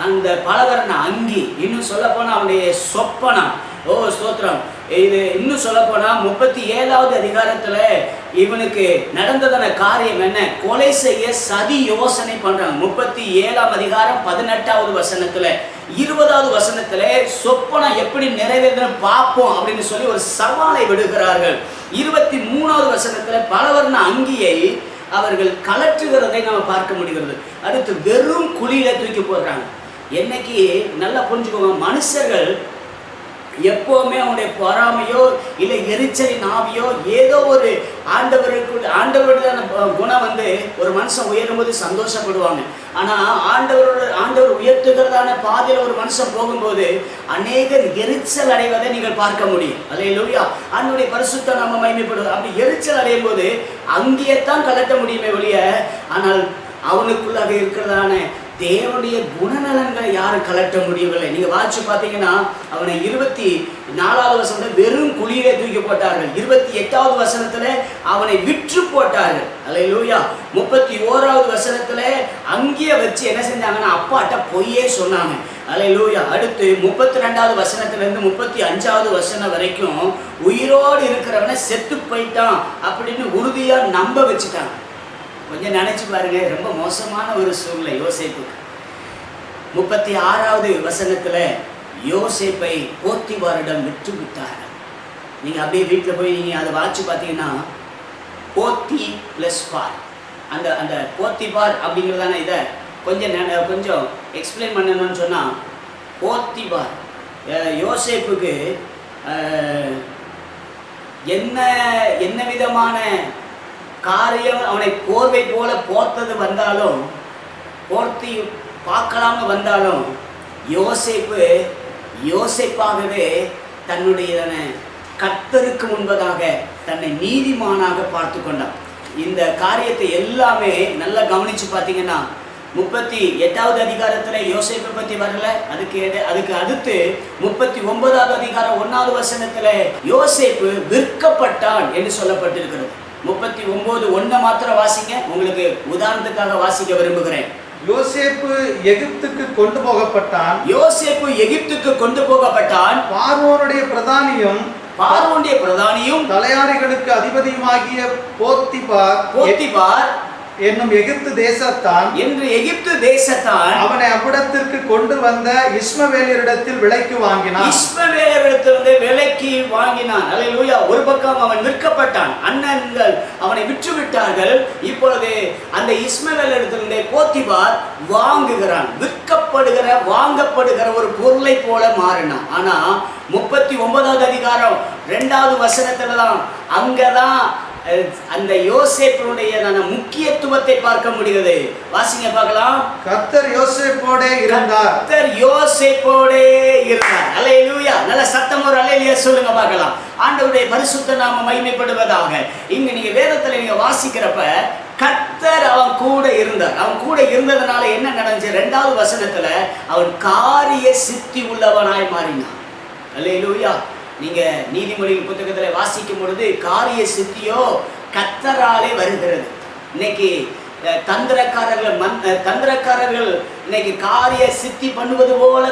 அந்த பலவர்ண அங்கி, இன்னும் சொல்ல போனா அவனுடைய சொப்பனம். ஓ ஸ்தோத்திரம். இது இன்னும் சொல்ல போனா 37வது அதிகாரத்துல இவனுக்கு நடந்ததான காரியம் என்ன? கொலை செய்ய சதி யோசனை பண்றாங்க. 37ஆம் அதிகாரம் 18வது வசனத்துல, 20வது வசனத்துல சொப்பனம் எப்படி நிறைவேறும் பார்ப்போம் அப்படின்னு சொல்லி ஒரு சவாலை விடுகிறார்கள். 23வது வசனத்துல பலவர்ண அங்கியை அவர்கள் கலற்றுகிறதை நம்ம பார்க்க முடிகிறது. அடுத்து வெறும் குழியில தூக்கி போடுறாங்க. என்னைக்கு நல்லா புரிஞ்சுக்கோங்க, மனுஷர்கள் எப்போவுமே அவனுடைய பொறாமையோ இல்லை எரிச்சலின் ஆவியோ ஏதோ ஒரு ஆண்டவருடைய குணம் வந்து ஒரு மனுஷன் உயரும்போது சந்தோஷப்படுவாங்க. ஆனால் ஆண்டவர் உயர்த்துகிறதான பாதையில் ஒரு மனுஷன் போகும்போது அநேகர் எரிச்சல் அடைவதை நீங்கள் பார்க்க முடியும். அல்லேலூயா. ஆண்டவருடைய பரிசுத்த நாம மகிமைப்படுவது. அப்படி எரிச்சல் அடையும் போது அங்கேயே தான் கலட்ட முடியுமே ஒழிய, ஆனால் அவனுக்குள்ளாக இருக்கிறதான தேவனுடைய குணநலன்களை யாரும் கலட்ட முடியவில்லை. நீங்க வாட்சி பார்த்தீங்கன்னா அவனை 24வது வசனத்துல வெறும் குழியிலே தூக்கி போட்டார்கள். 28வது வசனத்துல அவனை விற்று போட்டார்கள். அல்லேலூயா. 31வது வசனத்துல அங்கேயே வச்சு என்ன செஞ்சாங்கன்னா அப்பாட்ட பொய்யே சொன்னாங்க. அல்லேலூயா. அடுத்து 32வது வசனத்திலிருந்து 35வது வசனம் வரைக்கும் உயிரோடு இருக்கிறவனை செத்து போயிட்டான் அப்படின்னு உறுதியா நம்ப வச்சுட்டாங்க. கொஞ்சம் நினைச்சு பாருங்க, ரொம்ப மோசமான ஒரு சூழ்நிலை யோசேப்புக்கு. 36வது வசனத்துல யோசேப்பை போத்திபாரிடம் விற்று விட்டார்கள். நீங்க அப்படியே வீட்டில் போய் நீங்க அதை வாட்சி பார்த்தீங்கன்னா போத்தி பிளஸ் பார், அந்த அந்த போத்திபார் அப்படிங்கிறதான இதை கொஞ்சம் எக்ஸ்பிளைன் பண்ணணும்னு சொன்னா, போத்திபார் யோசேப்புக்கு என்ன விதமான காரியம் அவனை போர்வை போல போர்த்தது வந்தாலும், போர்த்தி பார்க்கலாம வந்தாலும், யோசேப்பாகவே தன்னுடைய கர்த்தருக்கு முன்பதாக தன்னை நீதிமானாக பார்த்து கொண்டான். இந்த காரியத்தை எல்லாமே நல்லா கவனிச்சு பார்த்தீங்கன்னா 38வது அதிகாரத்துல யோசேப்பை பத்தி வரல. அதுக்கு அடுத்து 39வது அதிகாரம் 1வது வசனத்துல யோசேப்பு விற்கப்பட்டான் என்று சொல்லப்பட்டிருக்கிறது. 39:1 மாத்திரம் வாசிங்க. உங்களுக்கு உதாரணத்துக்காக வாசிக்க விரும்புகிறேன். யோசேப்பு எகிப்துக்கு கொண்டு போகப்பட்டான். யோசேப்பு எகிப்துக்கு கொண்டு போகப்பட்டான். பார்வோனுடைய பிரதானியும் தலையாரிகளுக்கு அதிபதியுமாகிய போத்திபார் என்னும் எகிப்து தேசத்தான் அவனை அவ்விடத்திற்கு கொண்டு வந்த இஸ்மவேலரிடத்தில் விலைக்கு வாங்கினான். அல்லேலூயா. ஒரு பக்கம் அவன் விற்கப்பட்டான், அண்ணன்கள் அவனை விற்று விட்டார்கள். இப்பொழுது அந்த இஸ்மவேலரிடத்திலிருந்தே போத்திபார் வாங்குகிறான். வாங்கப்படுகிற ஒரு பொருளை போல மாறினான். ஆனா 39வது அதிகாரம் 2வது வசனத்துல தான் அங்கதான் அந்த யோசேப்பினுடைய முக்கியத்துவத்தை பார்க்க முடிகிறது. வாசிங்க பார்க்கலாம். கர்த்தர் யோசேப்போடே இருந்தார். அல்லேலூயா. நல்ல சத்தம் ஒரு அல்லேலூயா சொல்லுங்க பார்க்கலாம். ஆண்டவருடைய பரிசுத்த நாமம் மகிமைப்படுவதாக. இங்க நீங்க வேதத்துல நீங்க வாசிக்கிறப்ப கர்த்தர் அவன் கூட இருந்தார். அவன் கூட இருந்ததுனால என்ன நடந்துச்சு? 2வது வசனத்துல அவன் காரிய சித்தி உள்ளவனாய் மாறினான். அல்லேலூயா. நீங்க நீதிமொழிகள் புத்தகத்தில் வாசிக்கும் பொழுது காரிய சித்தியோ கர்த்தராலே வருகிறது. இன்னைக்கு தந்திரக்காரர்கள் இன்னைக்கு காரிய சித்தி பண்ணுவது போல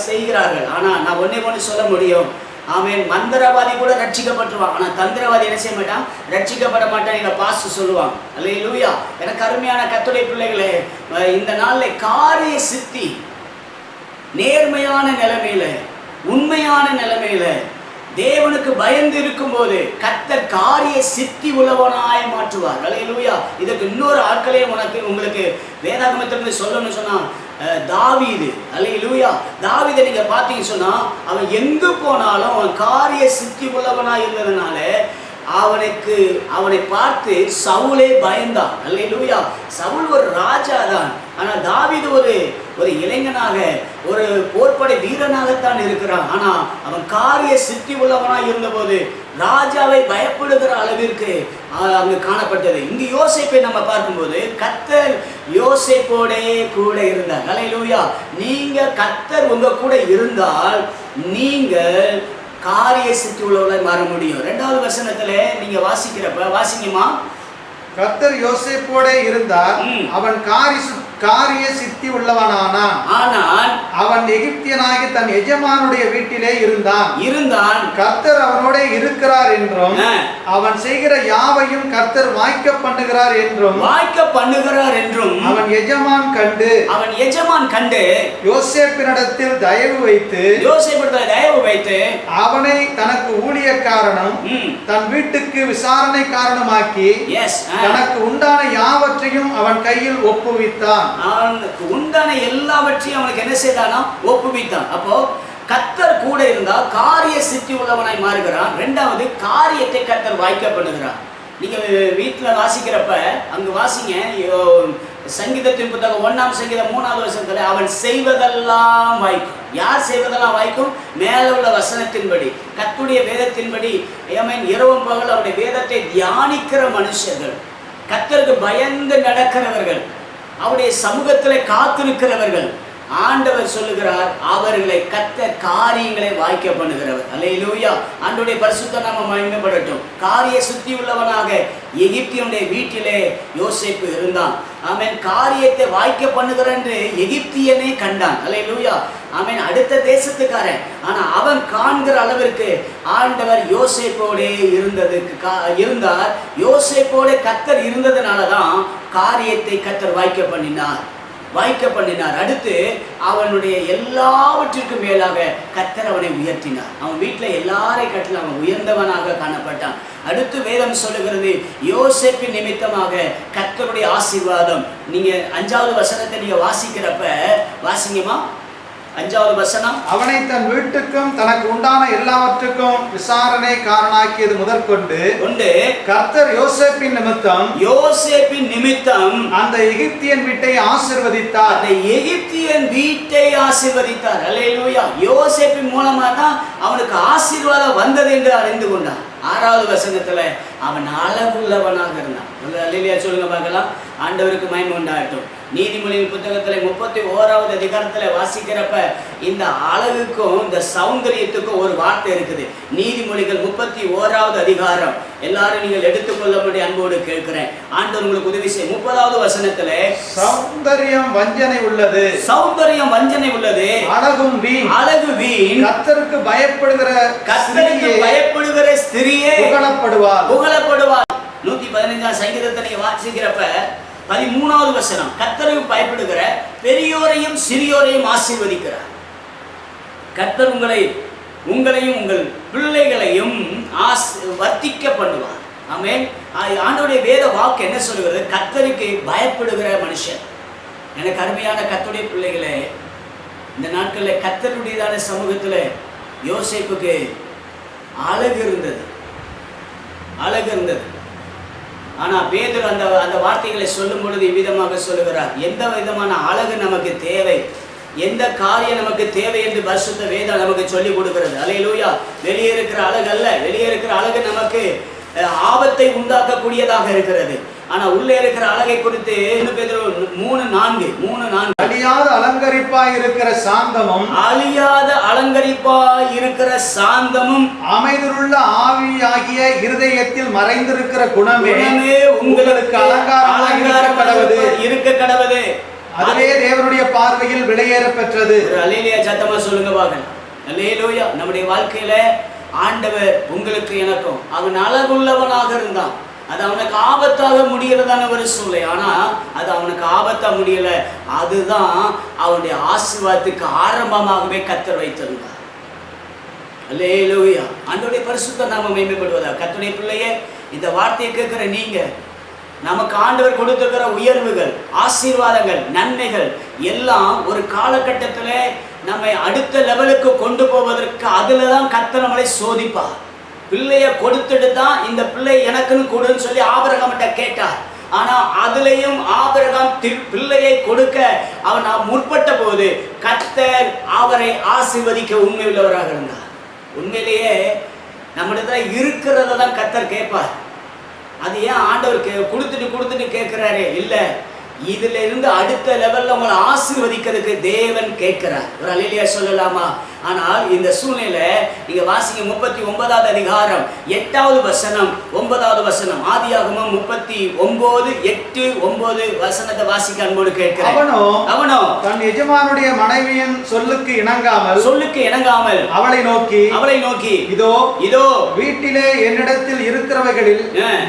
செய்கிறார்கள். ஆனா நான் ஒண்ணு சொல்ல முடியும். ஆமென். மந்திரவாதி கூட ரட்சிக்கப்பட்டுருவான். ஆனா தந்திரவாதி என்ன செய்ய மாட்டான்? ரட்சிக்கப்பட மாட்டான். எங்க பாஸ்டர் சொல்லுவாங்க. அல்லேலூயா. எனக்கு அருமையான கர்த்தருடைய பிள்ளைகளே, இந்த நாள்ல காரிய சித்தி நேர்மையான நிலைமையில, உண்மையான நிலைமையில, தேவனுக்கு பயந்து இருக்கும் போது கர்த்தர் காரிய சித்தி உள்ளவனாய் மாற்றுவார். அல்லேலூயா. இதற்கு இன்னொரு ஆட்களே உங்களுக்கு வேதாகமத்திலிருந்து சொல்லணும்னு சொன்னா தாவீது. அல்லேலூயா. தாவீதை நீங்க பார்த்தீங்கன்னு சொன்னா அவன் எங்கு போனாலும் அவன் காரிய சித்தி உள்ளவனாய் இருந்ததுனால அவனை பார்த்து சவுலே பயந்தான். அல்லேலூயா. சவுல் ஒரு ராஜா தான். ஆனா தாவீது ஒரு இளைஞனாக, ஒரு போர்ப்படை வீரனாகத்தான் இருக்கிறான். ஆனா அவன் காரிய சித்தி உள்ளவனாய் இருந்தபோது ராஜாவை பயப்படுகிற அளவிற்கு அங்கு காணப்பட்டது. இங்கு யோசேப்பை நம்ம பார்க்கும்போது கர்த்தர் யோசேப்போடே கூட இருந்தார். அல்லேலூயா. நீங்க கர்த்தர் உங்க கூட இருந்தால் நீங்கள் காரிய சித்தி உள்ளவர்களாய் மாற முடியும். 2வது வசனத்துல நீங்க வாசிக்கிறப்ப வாசிங்கம்மா. கர்த்தர் யோசேப்போடே இருந்தார். அவன் காரிய சித்தி உள்ளவனானான். ஆனால் அவன் எகிப்தியனாகி தன் எஜமானுடைய வீட்டிலே இருந்தான். கர்த்தர் அவனோட இருக்கிறார் என்றும் அவன் செய்கிற யாவையும் கர்த்தர் வாய்க்க பண்ணுகிறார் என்றும் அவன் எஜமான் கண்டு யோசேப்பினிடத்தில் தயவு வைத்து அவனை தனக்கு ஊழியக்காரனும் தன் வீட்டுக்கு விசாரணை காரணமாக்கி தனக்கு உண்டான யாவற்றையும் அவன் கையில் ஒப்புவித்தான். அவனுக்கு உண்டான எல்லாவற்றையும் அவனுக்கு என்ன செய்தானா? ஒப்புவித்தான். அப்போ கர்த்தர் கூட இருந்தால் காரிய சித்தி உள்ளவனாய் மாறுகிறான். இரண்டாவது, காரியத்தை கர்த்தர் வாய்க்க பண்ணுகிறான். நீங்க வீட்டில் வாசிக்கிறப்ப அங்கு வாசிங்க, சங்கீதத்தின் புத்தகம் 1ஆம் சங்கீதம் 3வது வசனத்துல அவன் செய்வதெல்லாம் வாய்க்கும். யார் செய்வதெல்லாம் வாய்க்கும்? மேல உள்ள வசனத்தின்படி, கர்த்தருடைய வேதத்தின்படி இரவும் பகல் அவருடைய வேதத்தை தியானிக்கிற மனுஷர்கள், கர்த்தருக்கு பயந்து நடக்கிறவர்கள், அவருடைய சமூகத்தில் காத்திருக்கிறவர்கள், ஆண்டவர் சொல்லுகிறார் அவர்களை கர்த்தர் காரியங்களை வாய்க்க பண்ணுகிறவர். அல்லேலூயா. ஆண்டவருடைய பரிசுத்த நாமம் மகிமைப்படட்டும். காரிய சுத்தி உள்ளவனாக எகிப்தியனுடைய வீட்டிலே யோசேப்பு இருந்தான். ஆமென். காரியத்தை வாய்க்க பண்ணுகிற என்று எகிப்தியனே கண்டான். அல்லேலூயா. ஆமென். அடுத்த தேசத்துக்காரன், ஆனா அவன் காண்கிற அளவிற்கு ஆண்டவர் யோசேப்போடே இருந்தார். யோசேப்போட கர்த்தர் இருந்ததுனாலதான் காரியத்தை கர்த்தர் வாய்க்க பண்ணினார். அடுத்து அவனுடைய எல்லாவற்றிற்கும் மேலாக கர்த்தர் அவனை உயர்த்தினார். அவன் வீட்டில் எல்லாரை கட்டில அவன் உயர்ந்தவனாக காணப்பட்டான். அடுத்து வேதம் சொல்லுகிறது யோசேப்பின் நிமித்தமாக கர்த்தருடைய ஆசீர்வாதம். நீங்க 5வது வசனத்தை நீங்க வாசிக்கிறப்ப வாசிங்கம்மா. 5வது வசனம், அவனை தன் வீட்டுக்கும் தனக்கு உண்டான எல்லாவற்றுக்கும் விசாரணை காரணாக்கியது முதற்கொண்டு கர்த்தர் யோசேப்பின் நிமித்தம் அந்த எகிப்தியன் வீட்டை ஆசீர்வதித்தார். அல்லேலூயா. யோசேப்பின் மூலமா தான் அவனுக்கு ஆசீர்வாதம் வந்தது என்று அறிந்து கொண்டான். 6வது வசனத்துல அவன் அழகுள்ளவனாக இருந்தான். அல்லேலூயா சொல்லுங்க பார்க்கலாம். ஆண்டவருக்கு மகிமை உண்டாகட்டும். நீதிமொழியின் புத்தகத்துல 31வது அதிகாரத்துல வாசிக்கிறப்ப இந்த அழகுக்கும் இந்த சௌந்தரியத்துக்கும் ஒரு வார்த்தை இருக்குது. நீதிமொழிகள் 31வது அதிகாரம் எல்லாரும் நீங்கள் எடுத்துக்கொள்ளபடி அன்போடு கேட்கிறேன். ஆண்டவர் உங்களுக்கு உதவி செய்ய. 30வது வசனத்துல சௌந்தரியம் வஞ்சனை உள்ளது, அழகு வீண், கர்த்தருக்கு பயப்படுகிற ஸ்திரியே புகழப்படுவார். 115ஆம் சங்கீதத்தை நீங்க வாசிக்கிறப்ப 13வது வசனம், கர்த்தருக்கு பயப்படுகிற பெரியோரையும் சிறியோரையும் ஆசீர்வதிக்கிறார். கர்த்தர் உங்களையும் உங்கள் பிள்ளைகளையும் வர்த்திக்க பண்ணுவார். ஆமென். ஆண்டவருடைய வேத வாக்கு என்ன சொல்லுகிறது? கர்த்தருக்கு பயப்படுகிற மனுஷன். எனக்கு அருமையான கர்த்தருடைய பிள்ளைகளே, இந்த நாட்களில் கர்த்தருடையதான சமூகத்துல யோசேப்புக்கு அழகு இருந்தது. ஆனா பேதுரு அந்த வார்த்தைகளை சொல்லும் பொழுது இவ்விதமாக சொல்லுகிறார், எந்த விதமான அழகு நமக்கு தேவை, எந்த காரியம் நமக்கு தேவை என்று பரிசுத்த வேதம் நமக்கு சொல்லிக் கொடுக்கிறது. அல்லேலூயா. வெளியே இருக்கிற அழகு அல்ல. வெளியே இருக்கிற அழகு நமக்கு ஆபத்தை உண்டாக்கக்கூடியதாக இருக்கிறது. ஆனா உள்ளே இருக்கிற அழகை குறித்து 3:4 அழியாத அலங்கரிப்பாய் இருக்கிற சாந்தமும் அமைதியுள்ள ஆவியாகிய இருதயத்தில் மறைந்திருக்கிற குணமே உங்களுக்கு அலங்காரமாக இருக்க கடவுது. அதுவே தேவனுடைய பார்வையில் விலையேற பெற்றது. அல்லேலூயா சத்தமா சொல்லுங்க பாருங்க. அல்லேலூயா. நம்முடைய வாழ்க்கையில ஆண்டவர் உங்களுக்கு எனக்கும் அவன் அழகுள்ளவனாக இருந்தான். அது அவனுக்கு ஆபத்தாக முடியறதான ஒரு சூழ்நிலை. ஆனா அது அவனுக்கு ஆபத்தா முடியல. அதுதான் அவனுடைய ஆசீர்வாதத்துக்கு ஆரம்பமாகவே கர்த்தர் வைத்திருந்தார். அல்லேலூயா. ஆண்டவருடைய பரிசுத்த நாமம் மகிமைப்படுவதா. கர்த்தருடைய பிள்ளையே, இந்த வார்த்தையை கேட்கிற நீங்க, நமக்கு ஆண்டவர் கொடுத்திருக்கிற உயர்வுகள், ஆசீர்வாதங்கள், நன்மைகள் எல்லாம் ஒரு காலகட்டத்தில் நம்மை அடுத்த லெவலுக்கு கொண்டு போவதற்கு அதுலதான் கர்த்தர் நம்மளை சோதிப்பார். பிள்ளைய கொடுத்துட்டு தான் இந்த பிள்ளை எனக்குன்னு கொடுன்னு சொல்லி ஆபிரகாம்கிட்ட கேட்டார். ஆனா அதுலயும் ஆபிரகாம் பிள்ளையை கொடுக்க அவன் முற்பட்ட போது கர்த்தர் அவரை ஆசீர்வதிக்க உண்மை உள்ளவராக இருந்தார். உண்மையிலேயே நம்மிடத்துல இருக்கிறத தான் கர்த்தர் கேட்பார். அது ஏன் ஆண்டவர் கொடுத்துட்டு கேட்கிறாரே? இல்ல, இதுல இருந்து அடுத்த லெவல்ல உங்களை ஆசீர்வதிக்கிறதுக்கு தேவன் கேட்கிறார். ஒரு அல்லேலூயா சொல்லலாமா? ஆனால் இந்த சூழ்நிலை நீங்க வாசிங்க 39வது அதிகாரம் 8வது வசனம் 9வது வசனம். ஆதியாகமம் 39:8-9 வசனத்தை வாசிக்க அன்போடு கேட்கிறேன். அவனோ தன் எஜமானுடைய மனைவியின் சொல்லுக்கு இணங்காமல் அவளை நோக்கி இதோ வீட்டிலே என்னிடத்தில் இருக்கிறவைகளில்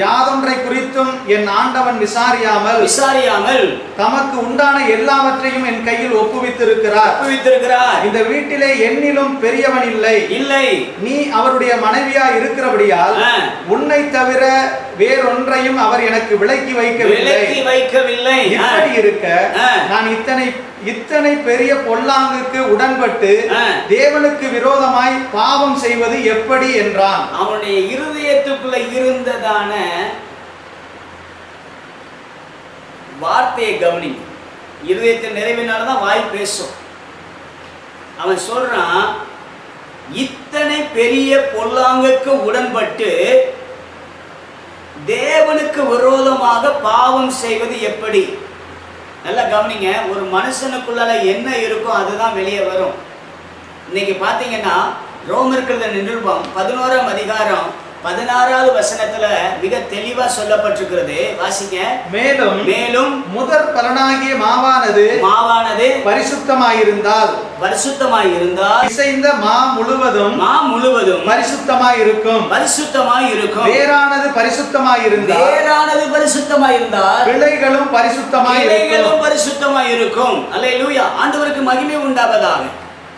யாதொன்றை குறித்தும் என் ஆண்டவன் விசாரியாமல் தமக்கு உண்டான எல்லாவற்றையும் என் கையில் ஒப்புவித்திருக்கிறார். இந்த வீட்டிலே என்னிலும் பெரியவன் இல்லை. நீ அவருடைய மனைவியா இருக்கிறபடியால் உன்னை தவிர வேறொன்றையும் அவர் எனக்கு விலக்கி வைக்கவில்லை. இப்படி இருக்க நான் இத்தனை பெரிய பொல்லாங்குக்கு உடன்பட்டு தேவனுக்கு விரோதமாய் பாவம் செய்வது எப்படி என்றான். அவனுடைய இருதயத்துக்குள்ள இருந்ததான வார்த்தையை கவனி. இருதயத்தின் நிறைவினால்தான் வாய் பேசும். அவன் சொல்றான், இத்தனை பெரிய பொல்லாங்குக்கு உடன்பட்டு தேவனுக்கு விரோதமாக பாவம் செய்வது எப்படி? நல்லா கவனிங்க. ஒரு மனுஷனுக்குள்ள என்ன இருக்கோ அதுதான் வெளியே வரும். இன்னைக்கு பார்த்தீங்கன்னா ரோமர்கள் நிருபம் 11ஆம் அதிகாரம் 16வது வசனத்துல மிக தெளிவா சொல்லப்பட்டிருக்கிறது. வாசிங்க. மேலும் முதற் பலனாகிய மாவானது பரிசுத்தமாயிருந்தால் இசைந்த மா முழுவதும் பரிசுத்தமாயிருக்கும். வேறானது பரிசுத்தமாயிருந்தால் விளைகளும் பரிசுத்தமாயிருக்கும். அல்லேலூயா. ஆண்டவருக்கு மகிமை உண்டாவதாக.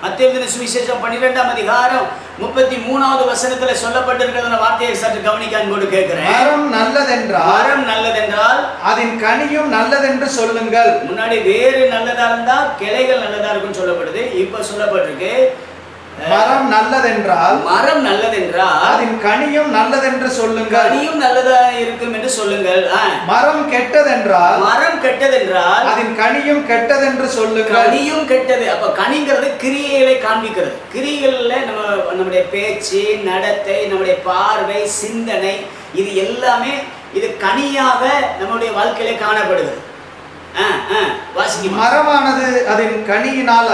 மத்தேயு சுவிசேஷம் 12ஆம் அதிகாரம் 33வது வசனத்துல சொல்லப்பட்டிருக்கிற வார்த்தையை சற்று கவனிக்க அன்போடு கேட்கிறேன். மரம் நல்லதென்றால் அதன் கனியும் நல்லதென்று சொல்லுங்கள். முன்னாடி வேறு நல்லதா இருந்தா கிளைகள் நல்லதா இருக்குன்னு சொல்லப்படுது. இப்ப சொல்லப்பட்டிருக்கு மரம் நல்லதென்றால் அதன் கனியும் நல்லதென்று சொல்லுங்கள். கனியும் நல்லதா இருக்கும் என்று சொல்லுங்கள். மரம் கெட்டதென்றால் அதன் கனியும் கெட்டதென்று சொல்லுங்கள். கனியும் கெட்டது. அப்ப கனிங்கிறது கிரியைகளை காண்பிக்கிறது. கிரியைகள்ல நம்முடைய பேச்சு, நடத்தை, நம்முடைய பார்வை, சிந்தனை, இது எல்லாமே இது கனியாக நம்முடைய வாழ்க்கையில காணப்படுகிறது. மரமானது அதன் கனியினால்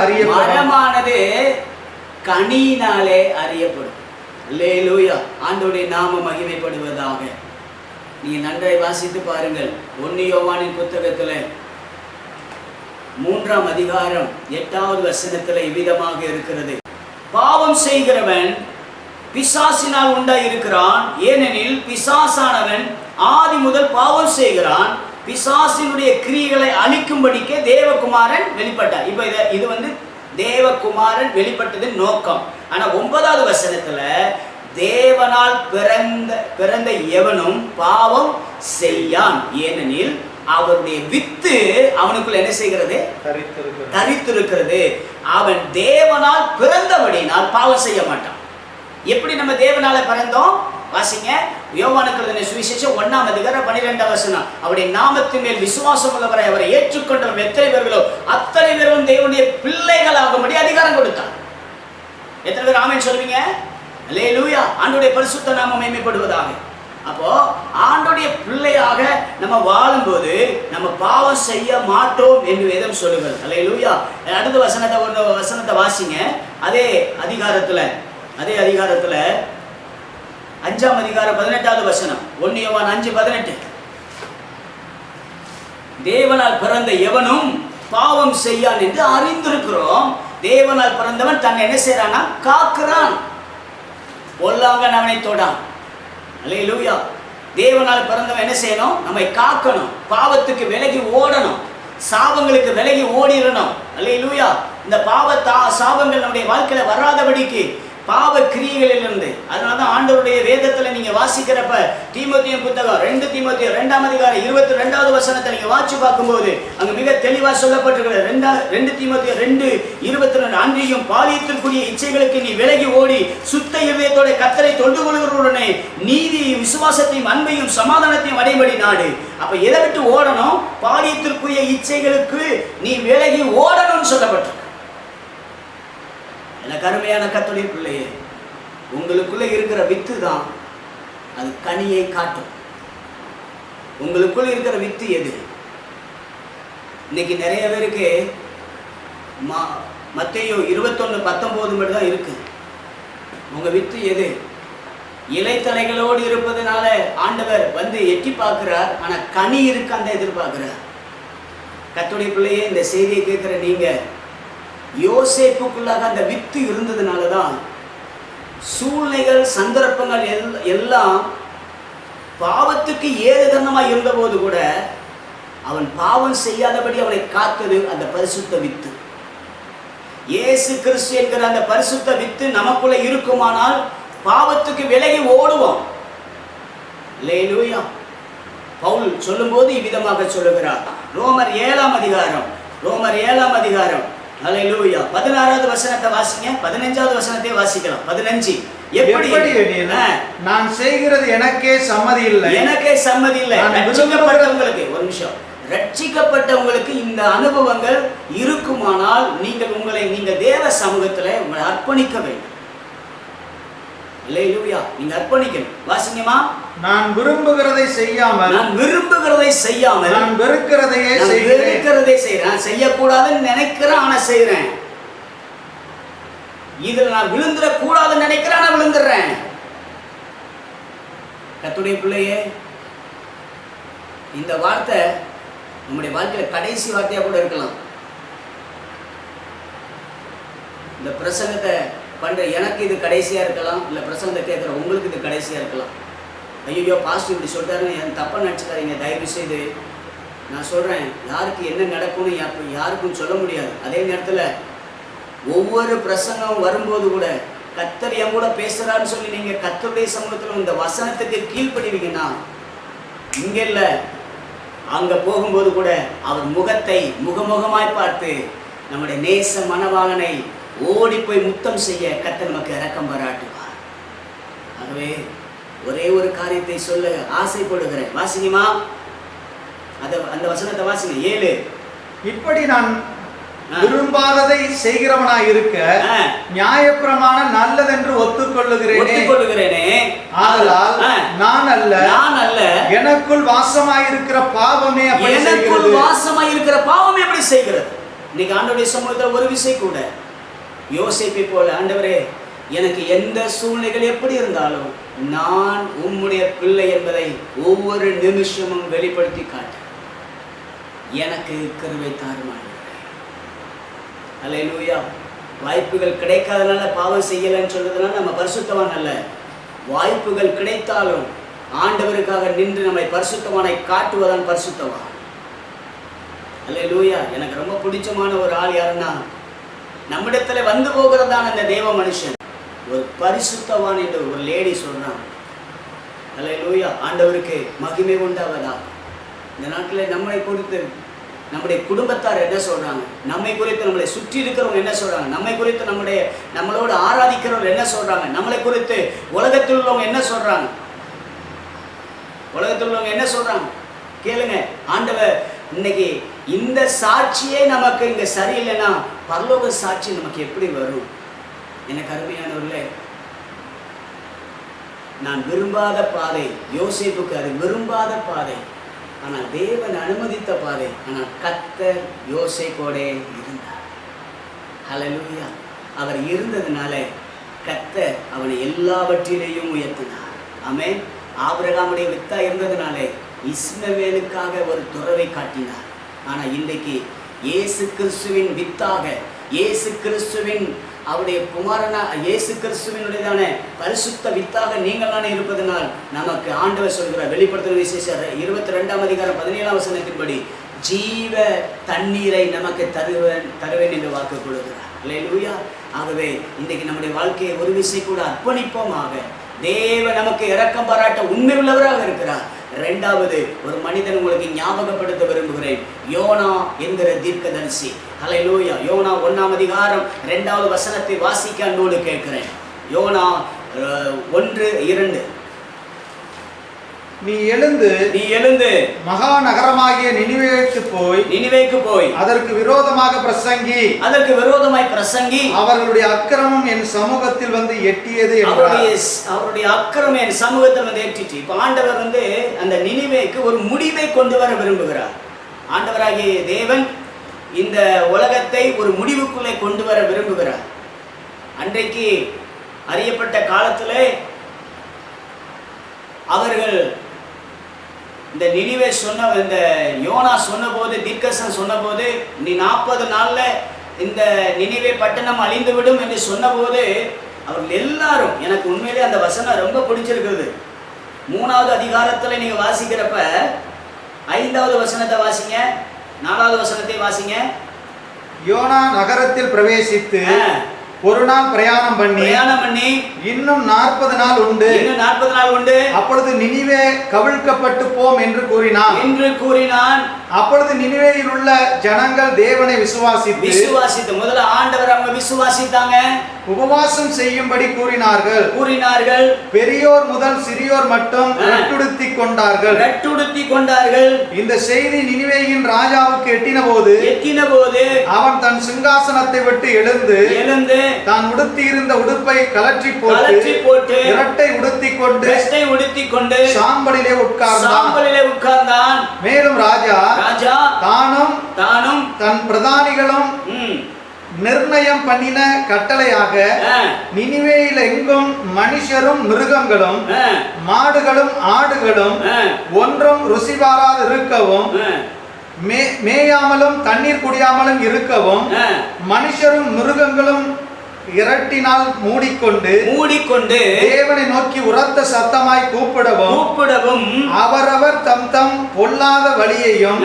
கனியினாலே அறியப்படும். அல்லேலூயா. ஆண்டவருடைய நாமம் மகிமைப்படுவதாக. நீங்க நன்றாய் வாசித்து பாருங்கள். 1 யோவானின் புத்தகத்துல 3ஆம் அதிகாரம் 8வது வசனத்துல இவ்விதமாக இருக்கிறது. பாவம் செய்கிறவன் பிசாசினால் உண்டாயிருக்கிறான். ஏனெனில் பிசாசானவன் ஆதி முதல் பாவம் செய்கிறான். பிசாசினுடைய கிரியைகளை அழிக்கும்படிக்கே தேவகுமாரன் வெளிப்பட்டார். இப்ப இது தேவகுமாரன் வெளிப்பட்டதின் நோக்கம். ஆனா 9வது வசனத்துல தேவனால் பிறந்த எவனும் பாவம் செய்யான். ஏனெனில் அவருடைய வித்து அவனுக்குள்ள என்ன செய்கிறது? தரித்திருக்கிறது. அவன் தேவனால் பிறந்தபடினால் பாவம் செய்ய மாட்டான். எப்படி நம்ம தேவனால பிறந்தோம்? வாசிங்க. யோவானுக்கு எழுதின சுவிசேஷம் 1ஆம் அதிகாரம் 12ஆம் வசனம். அவருடைய நாமத்தின் மேல் விசுவாசம் உள்ளவரை அவரை ஏற்றுக்கொண்டவர் எத்தனை பேர்களோ அத்தனை பேரும் தேவனுடைய பிள்ளைகளாகும்படி அதிகாரம் கொடுத்தார். எத்தனை பேர் ஆமென் சொல்வீங்க? அல்லேலூயா. ஆண்டவருடைய பரிசுத்த நாமம் மகிமைப்படுவதாக. அப்போ ஆண்டவருடைய பிள்ளையாக நம்ம வாழும்போது நம்ம பாவம் செய்ய மாட்டோம் என்று வேதம் சொல்லுங்கள். அல்லேலூயா. அடுத்த வசனத்தை வாசிங்க. அதே அதிகாரத்துல 5ஆம் அதிகாரம் 18வது வசனம். 1 யோவான் 5:18. தேவனால் பிறந்த எவனும் பாவம் செய்யான் என்று அறிந்திருக்கிறோம். தேவனால் பிறந்தவன் தன்னை என்ன செய்யறானா? காக்கிறான். பொல்லாங்கன் அவனை தொடான். அல்லேலூயா. தேவனால் பிறந்தவன் என்ன செய்யணும்? நம்மை காக்கணும். பாவத்துக்கு விலகி ஓடணும். சாபங்களுக்கு விலகி ஓடிடணும். அல்லேலூயா. இந்த சாபங்கள் நம்முடைய வாழ்க்கையில வராதபடிக்கு பாவ கிரியைகளிலிருந்து. அதனாலதான் ஆண்டவருடைய வேதத்துல நீங்க வாசிக்கிறப்ப தீமோத்தேயு புத்தகம் 2 தீமோத்தேயு 2ஆம் அதிகாரம் 22வது வசனத்தை நீங்க வாசி பார்க்கும்போது அங்க மிக தெளிவா சொல்லப்பட்டிருக்கிறது. 2 தீமோத்தேயு 2:22. அன்றியும் பாலியத்திற்குரிய இச்சைகளுக்கு நீ விலகி ஓடி சுத்த இதயத்தோட கர்த்தரை தொண்டு கொள்கிறவருடனே நீதியையும் விசுவாசத்தையும் அன்பையும் சமாதானத்தையும் அடைபடி நாடு. அப்ப எதை விட்டு ஓடணும்? பாலியத்திற்குரிய இச்சைகளுக்கு நீ விலகி ஓடணும்னு சொல்லப்பட்டிருக்கு. கருமையான கர்த்தருடைய பிள்ளையே, உங்களுக்குள்ள இருக்கிற வித்து தான் அது கனியை காட்டும். உங்களுக்குள்ள இருக்கிற வித்து எது? இன்னைக்கு நிறைய பேருக்கு மத்தேயு 21:19 மட்டும் தான் இருக்கு. உங்க வித்து எது? இலைத்தலைகளோடு இருப்பதனால ஆண்டவர் வந்து எட்டி பார்க்கிறார், ஆனா கனி இருக்கு அந்த எதிர்பார்க்கிறார். கர்த்தருடைய பிள்ளையே, இந்த செய்தியை கேட்கிற நீங்க, யோசேப்புக்குள்ளாக அந்த வித்து இருந்ததுனால தான் சூழ்நிலைகள் சந்தர்ப்பங்கள் எல்லாம் பாவத்துக்கு ஏதுதனமாக இருந்தபோது கூட அவன் பாவம் செய்யாதபடி அவனை காத்தது அந்த பரிசுத்த வித்து. இயேசு கிறிஸ்து என்கிற அந்த பரிசுத்த வித்து நமக்குள்ள இருக்குமானால் பாவத்துக்கு விலகி ஓடுவோம். அல்லேலூயா. பவுல் சொல்லும்போது இவ்விதமாக சொல்லுகிறார். ரோமர் 7ஆம் அதிகாரம் அல்லேலூயா 16வது வசனத்தை வாசிங்க. 15வது வசனத்தை வாசிக்கலாம். 15 எப்படி நான் செய்கிறது எனக்கே சம்மதி இல்லை. ரட்சிக்கப்பட்டவங்களுக்கு ஒரு நிமிஷம், ரட்சிக்கப்பட்டவங்களுக்கு இந்த அனுபவங்கள் இருக்குமானால் நீங்கள் தேவ சமூகத்தில் உங்களை அர்ப்பணிக்க வேண்டும். அல்லேலூயா. நீங்க அர்ப்பணிக்கணும். வாசிங்கம்மா. நான் விரும்புகிறதை செய்யாமல் நான் வெறுக்கிறதையே செய்கிறேன். நான் செய்யக்கூடாதுன்னு நினைக்கிறேன், ஆனா செய்றேன். இதுல நான் விழுந்துட கூடாதுன்னு நினைக்கிறேன், ஆனா விழுந்துடுறேன். கர்த்தருடைய பிள்ளையே, இந்த வார்த்தை நம்முடைய வாழ்க்கையில கடைசி வார்த்தையா கூட இருக்கலாம். இந்த பிரசங்கத்தை பண்ற எனக்கு இது கடைசியா இருக்கலாம், இல்ல பிரசங்கத்தை கேட்கிற உங்களுக்கு இது கடைசியா இருக்கலாம். ஐயோ பாஸ்டர் இப்படி சொல்றாருன்னு என் தப்பா நினச்சிக்காதீங்க. தயவு செய்து நான் சொல்றேன், யாருக்கு என்ன நடக்கும்னு யாருக்கும் சொல்ல முடியாது. அதே நேரத்தில் ஒவ்வொரு பிரசங்கம் வரும்போது கூட கர்த்தர் என் கூட பேசுறான்னு சொல்லி நீங்க கர்த்தருடைய சமூகத்தில் இந்த வசனத்துக்கு கீழ்ப்படிவீங்கன்னா, இங்க இல்ல அங்க போகும்போது கூட அவர் முகத்தை முகமுகமாய் பார்த்து நம்முடைய நேச மணவாளனை ஓடி போய் முத்தம் செய்ய கர்த்தர் நமக்கு இரக்கம் பாராட்டுவார். ஆகவே ஒரே ஒரு காரியத்தை சொல்ல ஆசைப்படுகிறேன். வாசிங்கம்மா, அந்த வசனத்தை வாசிங்க. 7 இப்படி நான் விரும்பாததை செய்கிறவனாய் இருக்க நியாயப்பிரமாணம் நல்லதென்று ஒத்துக்கொள்ளுகிறேனே. ஆதலால் நான் அல்ல எனக்குள் வாசமாயிருக்கிற பாவமே அப்படி செய்கிறது. இன்னைக்கு ஆண்டவருடைய சமூகத்தில் ஒரு விஷயம் கூட யோசேப்பை போல, ஆண்டவரே எனக்கு எந்த சூழ்நிலைகள் எப்படி இருந்தாலும் நான் உம்முடைய பிள்ளை என்பதை ஒவ்வொரு நிமிஷமும் வெளிப்படுத்தி காட்டு, எனக்கு கிருபை தாரும் ஆண்டவரே. அல்லேலூயா. வாய்ப்புகள் கிடைக்காதனால பாவம் செய்யலைன்னு சொல்றதுனால நம்ம பரிசுத்தவான் அல்ல. வாய்ப்புகள் கிடைத்தாலும் ஆண்டவருக்காக நின்று நம்மை பரிசுத்தவானை காட்டுவதான் பரிசுத்தவான். அல்லேலூயா. எனக்கு ரொம்ப பிடிச்சமான ஒரு ஆள் யாருன்னா, நம்மிடத்துல வந்து போகிறதான அந்த தேவ மனுஷன், ஒரு பரிசுத்தவான் என்று ஒரு லேடி சொல்றான். அல்லேலூயா. ஆண்டவருக்கு மகிமை உண்டாவதா. இந்த நாட்டில் நம்மை குறித்து நம்முடைய குடும்பத்தார் என்ன சொல்றாங்க, நம்மை குறித்து நம்மளை சுற்றி இருக்கிறவங்க என்ன சொல்றாங்க, நம்மை குறித்து நம்மளோட ஆராதிக்கிறவங்க என்ன சொல்றாங்க, நம்மளை குறித்து உலகத்தில் உள்ளவங்க என்ன சொல்றாங்க, கேளுங்க. ஆண்டவர் இன்னைக்கு இந்த சாட்சியே நமக்கு இங்க சரியில்லைன்னா பரலோக சாட்சி நமக்கு எப்படி வரும்? எனக்கு அருமையானவர்களே, நான் விரும்பாத பாதை, யோசேப்புக்கு அது விரும்பாத பாதை, ஆனால் தேவன் அனுமதித்த பாதை. ஆனால் கர்த்தர் யோசேப்போடே இருந்தார். ஹல்லேலூயா. அவர் இருந்ததுனால கர்த்தர் அவனை எல்லாவற்றிலேயும் உயர்த்தினார். ஆமென். ஆபிரகாமுடைய வித்தா இருந்ததுனால இஸ்மவேலுக்காக ஒரு துறவை காட்டினார். ஆனால் இன்றைக்கு இயேசு கிறிஸ்துவின் வித்தாக, இயேசு கிறிஸ்துவின் அவருடைய குமாரனா, இயேசு கிறிஸ்துவினுடையதான பரிசுத்த வித்தாக நீங்கள் தானே இருப்பதனால் நமக்கு ஆண்டவர் சொல்கிறார். வெளிப்படுத்தும் விசேஷம் 22ஆம் அதிகாரம் 17ஆம் வசனத்தின்படி ஜீவ தண்ணீரை நமக்கு தருவேன் என்று வாக்கு கொடுக்கிறார். அல்லேலூயா. ஆகவே இன்றைக்கு நம்முடைய வாழ்க்கையை ஒரு விஷயம் கூட அர்ப்பணிப்போமாக. தேவ நமக்கு இரக்கம் பாராட்ட உண்மை உள்ளவராக இருக்கிறார். இரண்டாவது ஒரு மனிதன் உங்களுக்கு ஞாபகப்படுத்த விரும்புகிறேன். யோனா என்கிற தீர்க்கதரிசி. ஹல்லேலூயா. யோனா 1ஆம் அதிகாரம் 2வது வசனத்தை வாசிக்க அன்போடு கேட்கிறேன். யோனா 1:2. நீ எழுந்து மகா நகரமாகிய நினிவேக்கு போய் அதற்கு விரோதமாய் பிரசங்கி அவர்களுடைய அக்கிரமம் என் சமூகத்தில் வந்து எட்டியது என்றார். அவருடைய அக்கிரமம் என் சமூகத்தில் வந்து எட்டிச்சு. இப்ப ஆண்டவர் அந்த நினிவேக்கு ஒரு முடிவை கொண்டு வர விரும்புகிறார். ஆண்டவராகிய தேவன் இந்த உலகத்தை ஒரு முடிவுக்குள்ளே கொண்டு வர விரும்புகிறார். அன்றைக்கு அறியப்பட்ட காலத்திலே அவர்கள் இந்த நினிவே இந்த யோனா சொன்னபோது, தீர்க்கதரிசனம் சொன்னபோது, நீ 40 நாள்ல இந்த நினிவே பட்டணம் அழிந்துவிடும் என்று சொன்னபோது அவர்கள் எல்லாரும், எனக்கு உண்மையிலே அந்த வசனம் ரொம்ப பிடிச்சிருக்கிறது. 3வது அதிகாரத்தில் நீங்க வாசிக்கிறப்ப 5வது வசனத்தை வாசிங்க, 4வது வசனத்தை வாசிங்க. யோனா நகரத்தில் பிரவேசித்து ஒரு நாள் பிரயாணம் பண்ணி இன்னும் 40 நாள் உண்டு. அப்பொழுது நினிவே கவிழ்க்கப்பட்டு போம் என்று கூறினான். அப்பொழுது நினிவேயில் உள்ள ஜனங்கள் தேவனை விசுவாசித்து முதல்ல ஆண்டவர் அவங்க விசுவாசித்தாங்க, உபவாசம் செய்யும்படி கூறினார்கள். பெரியோர் முதல் சிறியோர் மட்டும் ரட்டுடுத்திக் கொண்டார்கள். இந்த செய்தி நினிவேயின் ராஜாவுக்கு எட்டின போது அவன் தன் சிங்காசனத்தை விட்டு எழுந்து தான் உடுத்தியிருந்த உடுப்பை கலற்றி போட்டு இரட்டை உடுத்திக் கொண்டு சாம்பலிலே உட்கார்ந்தான். மேலும் ராஜா தானும் தன் பிரதானிகளும் நிர்ணயம் பண்ணின கட்டளையாக நினிவேயில் எங்கும் மனுஷரும் மிருகங்களும் மாடுகளும் ஆடுகளும் ஒன்றும் ருசி பாராது இருக்கவும், மேயாமலும் தண்ணீர் குடியாமலும் இருக்கவும், மனுஷரும் மிருகங்களும் இரட்டினால் மூடிக்கொண்டு தேவனை நோக்கி உரத்த சத்தமாய் கூப்பிடவும் அவரவர் தம் பொல்லாத வழியையும்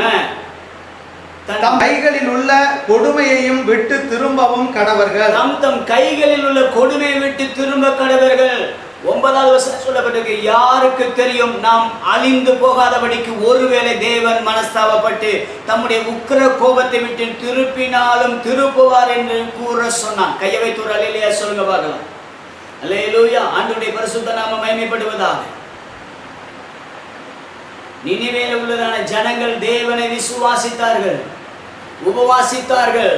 தம் கைகளில் உள்ள கொடுமையையும் விட்டு திரும்பவும் கடவர்கள். தம் கைகளில் உள்ள கொடுமையை விட்டு திரும்ப கடவர்கள். 9வது வசனம் சொல்லப்பட்டிருக்கு, யாருக்கு தெரியும் நாம் அழிந்து போகாதபடிக்கு ஒருவேளை தேவன் மனஸ்தாபப்பட்டு தம்முடைய உக்கிர கோபத்தை விட்டு திருப்பினாலும் திருப்புவார் என்று கூற சொன்னான். கையை வைத்து ஒரு அல்லேலூயா சொல்லுங்க பார்க்கலாம். அல்லேலூயா. ஆண்டவருடைய பரிசுத்த நாமம் மகிமைப்படுவதாக. நினிவேல உள்ளதான ஜனங்கள் தேவனை விசுவாசித்தார்கள், உபவாசித்தார்கள்,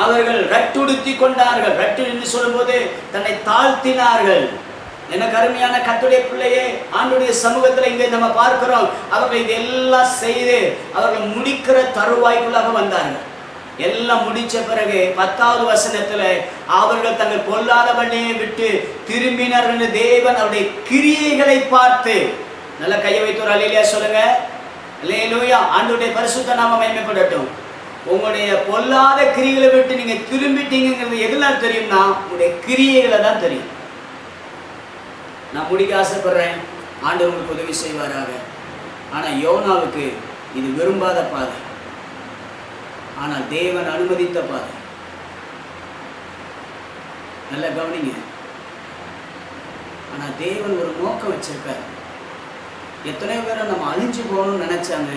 அவர்கள் ரட்டுடுத்தி கொண்டார்கள். ரட்டு என்று சொல்லும்போது தன்னை தாழ்த்தினார்கள். எனக்கு அருமையான கர்த்தருடைய பிள்ளையே, ஆண்டவருடைய சமூகத்தில் இங்கே நம்ம பார்க்கிறோம், அவர்கள் இதெல்லாம் செய்து அவர்கள் முடிக்கிற தருவாய்க்குள்ளாக வந்தார்கள். எல்லாம் முடிச்ச பிறகு 10வது வசனத்துல அவர்கள் தங்கள் பொல்லாத வழியை விட்டு திரும்பினர் என்று தேவன் அவருடைய கிரியைகளை பார்த்து, நல்ல கையை வைத்து ஒரு அல்லேலூயா சொல்லுங்க. அல்லேலூயா. ஆண்டவருடைய பரிசுத்த நாமம் மகிமைப்படட்டும். உங்களுடைய பொல்லாத கிரியைகளை விட்டு நீங்க திரும்பிட்டீங்கிறது எதெல்லாம் தெரியும்னா உங்களுடைய கிரியைகளை தான் தெரியும். நான் முடிக்க ஆசைப்படுறேன், ஆண்டவர் உங்களுக்கு உதவி செய்வாராக. ஆனா யோனாவுக்கு இது விரும்பாத பாதை, ஆனால் தேவன் அனுமதித்த பாதை. நல்ல கவனிங்க. ஆனா தேவன் ஒரு நோக்கம் வச்சிருக்காரு. எத்தனையோ பேரை நம்ம அழிஞ்சு போகணும்னு நினைச்சாங்க.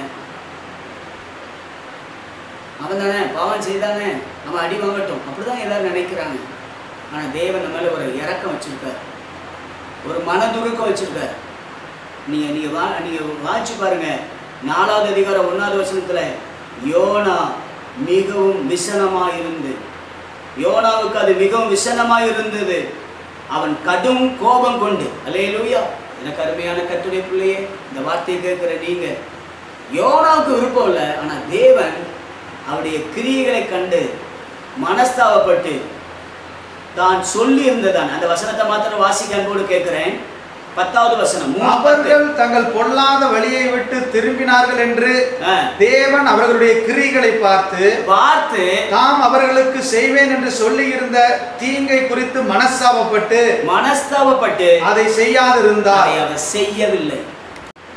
அவன் தானே பாவம் செய்தானே, நம்ம அடி வாங்கட்டும், அப்படிதான் எல்லாரும் நினைக்கிறாங்க. ஆனா தேவன் நம்ம மேல ஒரு இரக்கம் வச்சிருக்காரு, ஒரு மனதுருக்கம் வச்சிருக்காரு. நீங்க வாட்சி பாருங்க. 4வது அதிகாரம் 1வது வசனத்துல யோனா மிகவும் விசனமாயிருந்து, யோனாவுக்கு அது மிகவும் விசனமாயிருந்தது. அவன் கடும் கோபம் கொண்டு, அல்லேலூயா. எனக்கு அருமையான கர்த்தருடைய பிள்ளையே, இந்த வார்த்தையை கேட்கிற நீங்க, யோனாவுக்கு விருப்பம் இல்லை, ஆனா தேவன் அவருடைய கிரியைகளை கண்டு மனஸ்தாபப்பட்டு தான் சொல்லி இருந்ததான் அந்த வசனத்தை மாத்திரம் வாசிக்க அன்போடு கேட்கிறேன். 10வது வசனம், அவர்கள் தங்கள் பொல்லாத வழியை விட்டு திரும்பினார்கள் என்று தேவன் அவர்களுடைய கிரியைகளை பார்த்து தாம் அவர்களுக்கு செய்வேன் என்று சொல்லி இருந்த தீங்கை குறித்து மனஸ்தாபப்பட்டு அதை செய்யாதிருந்தார்.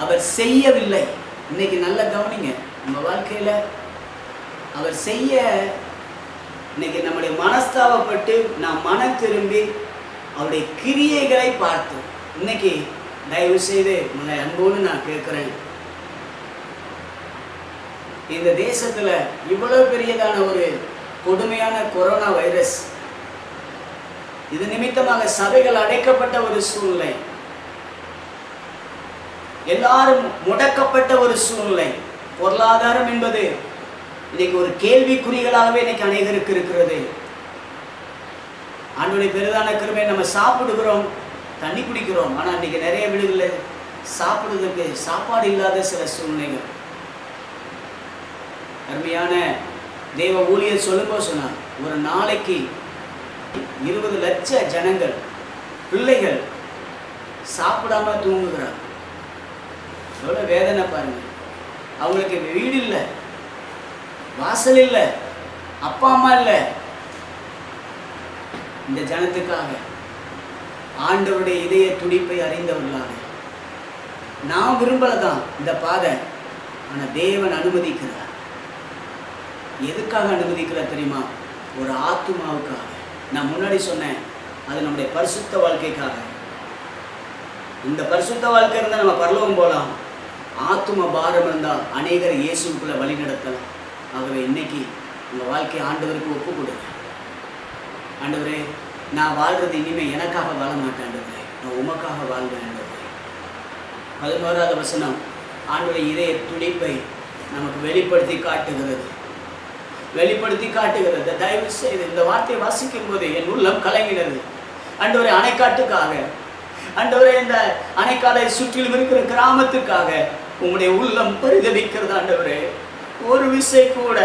அவர் செய்யவில்லை. இன்னைக்கு நல்ல கவனிங்க, நம்ம வாழ்க்கையில அவர் செய்ய, இன்னைக்கு நம்முடைய மனஸ்தாபப்பட்டு நாம் மனம் திரும்பி அவருடைய கிரியைகளை பார்த்து, இன்னைக்கு தயவு செய்து உங்களை அன்போடு நான் கேட்கிறேன், இந்த தேசத்துல இவ்வளவு பெரியதான ஒரு கொடுமையான கொரோனா வைரஸ், இது நிமித்தமாக சபைகள் அடைக்கப்பட்ட ஒரு சூழ்நிலை, எல்லாரும் முடக்கப்பட்ட ஒரு சூழ்நிலை, பொருளாதாரம் என்பது இன்னைக்கு ஒரு கேள்விக்குறிகளாகவே இன்னைக்கு அநேகருக்கு இருக்கிறது. ஆண்டவருடைய பெரிதான கிருபை, நம்ம சாப்பிடுகிறோம், தண்ணி குடிக்கிறோம், ஆனா இன்னைக்கு நிறைய வீடுகளில் சாப்பிடுறதுக்கு சாப்பாடு இல்லாத சில சூழ்நிலைகள். அருமையான தேவ ஊழியர் சொல்லும்போது சொன்னார், ஒரு நாளைக்கு 20 லட்சம் ஜனங்கள் பிள்ளைகள் சாப்பிடாம தூங்குகிறாங்க. எவ்வளோ வேதனை பாருங்க. அவங்களுக்கு வீடு இல்லை, வாசல் இல்லை, அப்பா அம்மா இல்லை. இந்த ஜனத்துக்காக ஆண்டவருடைய இதய துடிப்பை அறிந்தவர்களாக நான் விரும்பலதான் இந்த பாதை, ஆனால் தேவன் அனுமதிக்கிறார். எதுக்காக அனுமதிக்கிறார் தெரியுமா? ஒரு ஆத்துமாவுக்காக. நான் முன்னாடி சொன்னேன், அது நம்முடைய பரிசுத்த வாழ்க்கைக்காக. இந்த பரிசுத்த வாழ்க்கை இருந்தால் நம்ம பரலோகம் போகலாம். ஆத்தும பாரம் இருந்தால் அநேகரை இயேசுக்குள்ள வழி நடத்தலாம். ஆகவே இன்னைக்கு உங்கள் வாழ்க்கையை ஆண்டவருக்கு ஒப்பு கொடுங்க. ஆண்டவரே, நான் வாழ்றது இனிமேல் எனக்காக வாழ மாட்டேன் ஆண்டவரே, நான் உமக்காக வாழ்வேன் ஆண்டவரே. 11வது வசனம் ஆண்டவருடைய இதய துடிப்பை நமக்கு வெளிப்படுத்தி காட்டுகிறது. தயவு செய்து இந்த வார்த்தையை வாசிக்கும் போது என் உள்ளம் கலங்கினது. ஆண்டவரே, அணைக்காட்டுக்காக, ஆண்டவரே, இந்த அணைக்காடை சுற்றிலும் இருக்கிற கிராமத்துக்காக உங்களுடைய உள்ளம் பரிதபிக்கிறது. ஆண்டவரே, ஒரு விசை கூட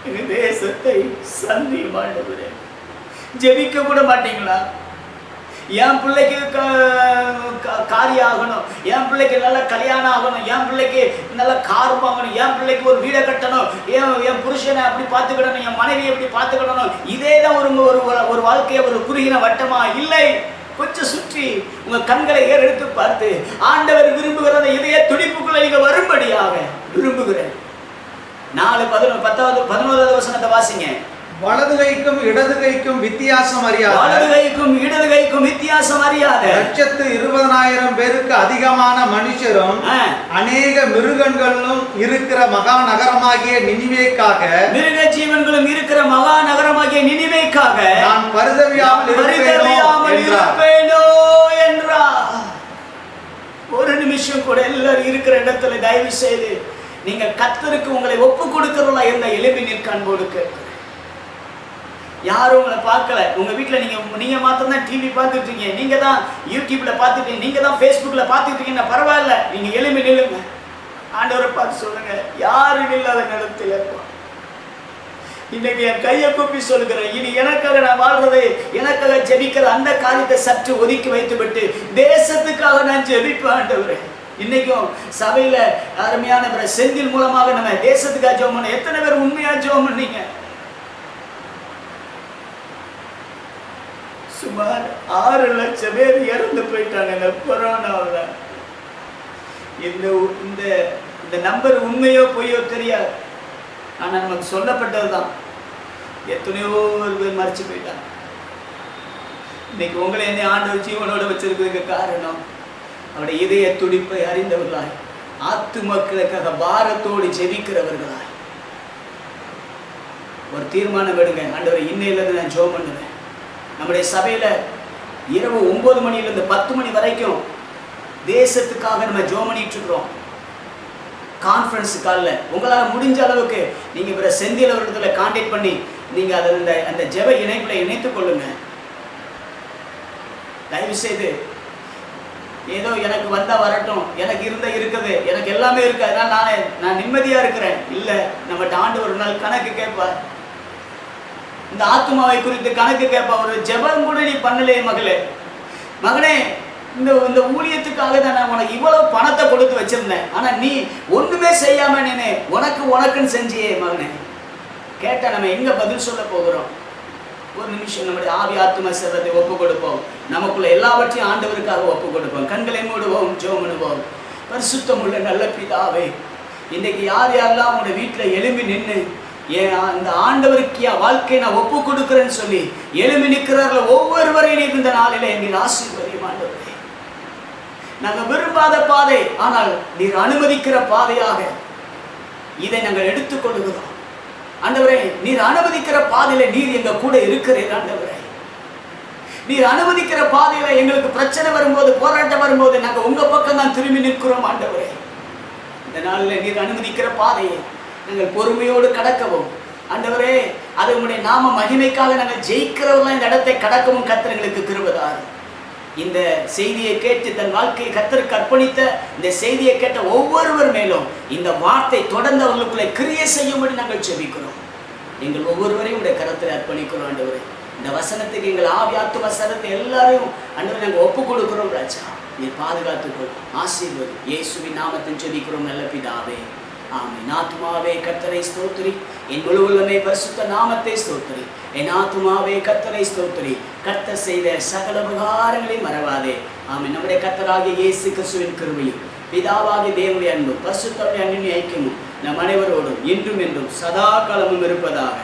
எங்க தேசத்தை சந்தியும் ஆண்டவரே. ஜெபிக்க கூட மாட்டீங்களா? என் பிள்ளைக்கு காரியம் ஆகணும், என் பிள்ளைக்கு நல்ல கல்யாணம் ஆகணும், என் பிள்ளைக்கு நல்ல கார் வாங்கணும், என் பிள்ளைக்கு ஒரு வீடை கட்டணும், என் புருஷனை அப்படி பார்த்துக்கிடணும், என் மனைவியை எப்படி பார்த்துக்கிடணும். இதே தான் ஒரு வாழ்க்கையை ஒரு குறுகின வட்டமா? இல்லை. கொஞ்சம் சுற்றி உங்க கண்களை ஏறெடுத்து பார்த்து ஆண்டவர் விரும்புகிறத இதய துடிப்புக்குள்ள நீங்க வரும்படியாக விரும்புகிறேன். 11வது வசனத்தை வாசிங்க. வலது கைக்கும் இடது கைக்கும் வித்தியாசம் அறியாத, 120,000 பேருக்கு அதிகமான மனுஷரும் அநேக மிருகங்களும் இருக்கிற மகா நகரமாகிய நினிவேக்காக, மிருக ஜீவன்களும் இருக்கிற மகா நகரமாகிய நினிவேக்காக நான் பரிதபியாமல் இருப்பேனோ என்றார். ஒரு நிமிஷம் கூட எல்லாரும் இருக்கிற இடத்துல தயவு செய்து நீங்க கர்த்தருக்கு உங்களை ஒப்பு கொடுக்கிறவங்களா இருந்த எலும்பி நிற்க அன்போடு கேட்கிறேன். யாரும் உங்களை பார்க்கல. உங்க வீட்டில் நீங்க மாத்திரம் தான் டிவி பார்த்துட்டு இருக்கீங்க, நீங்க தான் யூடியூப்ல பார்த்துட்டு, நீங்க தான் ஃபேஸ்புக்ல பார்த்துட்டு இருக்கீங்க. பரவாயில்ல, நீங்க எலும்பி நில்லுங்க. ஆண்டவரை பார்த்து சொல்லுங்க, யாரும் இல்லாத நேரத்தில் இன்னைக்கு என் கையை கூப்பி சொல்லுகிறேன், இனி எனக்காக நான் வாழ்றதை, எனக்காக ஜெபிக்கிற அந்த காரியத்தை சற்று ஒதுக்கி வைத்து விட்டு தேசத்துக்காக நான் ஜெபிப்பேன் ஆண்டவரே. இன்னைக்கும் சபையில அருமையான செந்தில் மூலமாக நம்ம தேசத்துக்காக ஜெபம் பண்ண எத்தனை பேர் உண்மையா ஜெபம் பண்ணீங்க? சுமார் 6 லட்சம் பேர் இறந்து போயிட்டாங்க இந்த கொரோனாவில். இந்த நம்பர் உண்மையோ பொய்யோ தெரியாது, ஆனால் நமக்கு சொல்லப்பட்டது தான். எத்தனையோ பேர் மறைச்சு போயிட்டாங்க. இன்னைக்கு உங்களை என்னை ஆண்டவர் ஜீவனோட வச்சிருக்கிறதுக்கு காரணம் அவருடைய இதய துடிப்பை அறிந்தவர்களாய், ஆத்து மக்களுக்காக பாரத்தோடு ஜெபிக்கிறவர்களாய் ஒரு தீர்மானம் எடுங்க. ஆண்டவரை, இன்னையிலிருந்து நான் ஜெபம் பண்ணுவேன். நம்முடைய சபையில இரவு 9 மணிலிருந்து 10 மணி வரைக்கும் தேசத்துக்காக நம்ம ஜெபம் பண்ணிட்டு இருக்கிறோம். கான்ஃபரன்ஸ் காலில் உங்களால் முடிஞ்ச அளவுக்கு நீங்க இவரை செந்தில் அவர்களிடத்துல கான்டாக்ட் பண்ணி நீங்க அதை அந்த ஜெப இணைப்பில் இணைத்துக் கொள்ளுங்க. தயவு செய்து ஏதோ எனக்கு வந்தா வரட்டும், எனக்கு இருக்குது, எனக்கு எல்லாமே இருக்கு, அதனால நான் நிம்மதியா இருக்கிறேன். இல்லை, நம்மகிட்ட ஆண்டு ஒரு நாள் கணக்கு கேட்பார். இந்த ஆத்துமாவை குறித்து கணக்கு கேட்பா. ஒரு ஜெபம் கூட நீ பண்ணலையே மகனே, இந்த ஊழியத்துக்காக தான் நான் உனக்கு இவ்வளவு பணத்தை கொடுத்து வச்சிருந்தேன், ஆனா நீ ஒண்ணுமே செய்யாம நீனே உனக்குன்னு செஞ்சியே மகனே. கேட்டா நம்ம எங்க பதில் சொல்ல போகிறோம்? ஒரு நிமிஷம் நம்முடைய ஆவி ஆத்தும சரத்தை ஒப்பு கொடுப்போம். நமக்குள்ள எல்லாவற்றையும் ஆண்டவருக்காக ஒப்பு கொடுப்போம். கண்களை மூடுவோம், ஜெபம் பண்ணுவோம். பரிசுத்தம் உள்ள நல்ல பிதாவே, இன்னைக்கு யாரெல்லாம் உங்களுடைய வீட்டில் எழும்பி நின்று இந்த ஆண்டவருக்கு வாழ்க்கையை நான் ஒப்பு கொடுக்கிறேன்னு சொல்லி எழும்பி நிற்கிறார்கள் ஒவ்வொருவரையும் இந்த நாளிலே நீர் ஆசீர்வதியும் ஆண்டவரே. நாங்கள் விரும்பாத பாதை, ஆனால் நீர் அனுமதிக்கிற பாதையாக இதை நாங்கள் எடுத்துக்கொள்கிறோம் ஆண்டவரே. நீர் அனுமதிக்கிற பாதையில நீர் எங்க கூட இருக்கிறீர் ஆண்டவரே. நீர் அனுமதிக்கிற பாதையில எங்களுக்கு பிரச்சனை வரும்போது, போராட்டம் வரும்போது நாங்கள் உங்க பக்கம் தான் திரும்பி நிற்கிறோம் ஆண்டவரே. இந்த நாளில் நீர் அனுமதிக்கிற பாதையை நாங்கள் பொறுமையோடு கடக்கவும் ஆண்டவரே, அது உங்களுடைய நாம மகிமைக்காக நாங்கள் ஜெயிக்கிறவர்களாம் இந்த இடத்தை கடக்கவும் கர்த்தர் எங்களுக்கு கிருபை தாரும். இந்த செய்தியை கேட்டு தன் வாழ்க்கையை கர்த்தருக்கு அர்ப்பணித்த இந்த செய்தியை கேட்ட ஒவ்வொருவர் மேலும் இந்த வார்த்தை தொடர்ந்து அவர்களுக்குள்ளே கிரியை செய்யும்படி நாங்கள் ஜெபிக்கிறோம். எங்கள் ஒவ்வொருவரையும் உடைய கரத்தில் அர்ப்பணிக்கிறோம் ஆண்டவரே. இந்த வசனத்துக்கு எங்கள் ஆவி ஆத்தும சரத்தை எல்லாரையும் ஆண்டவரே நாங்கள் ஒப்பு கொடுக்கிறோம் ராஜா. நீர் பாதுகாத்துக்கொள், ஆசீர்வதி. இயேசுவின் நாமத்தில் ஜெபிக்கிறோம் நல்ல பிதாவே, ஆமென். ஆத்துமாவே கர்த்தரை ஸ்தோத்திரி, என் முழு உள்ளமே பரிசுத்த நாமத்தை ஸ்தோத்திரி. என் ஆத்துமாவே கர்த்தரை ஸ்தோத்திரி, கர்த்தர் செய்த சகல உபகாரங்களையும் மறவாதே. ஆமென். நம்முடைய கர்த்தராகிய இயேசு கிறிஸ்துவின் கிருபையும் பிதாவாகிய தேவனுடைய அன்பும் பரிசுத்தமுடைய அன்பின் ஐக்கியமும் நம் அனைவரோடும் இன்றும் என்றும் சதா காலமும் இருப்பதாக.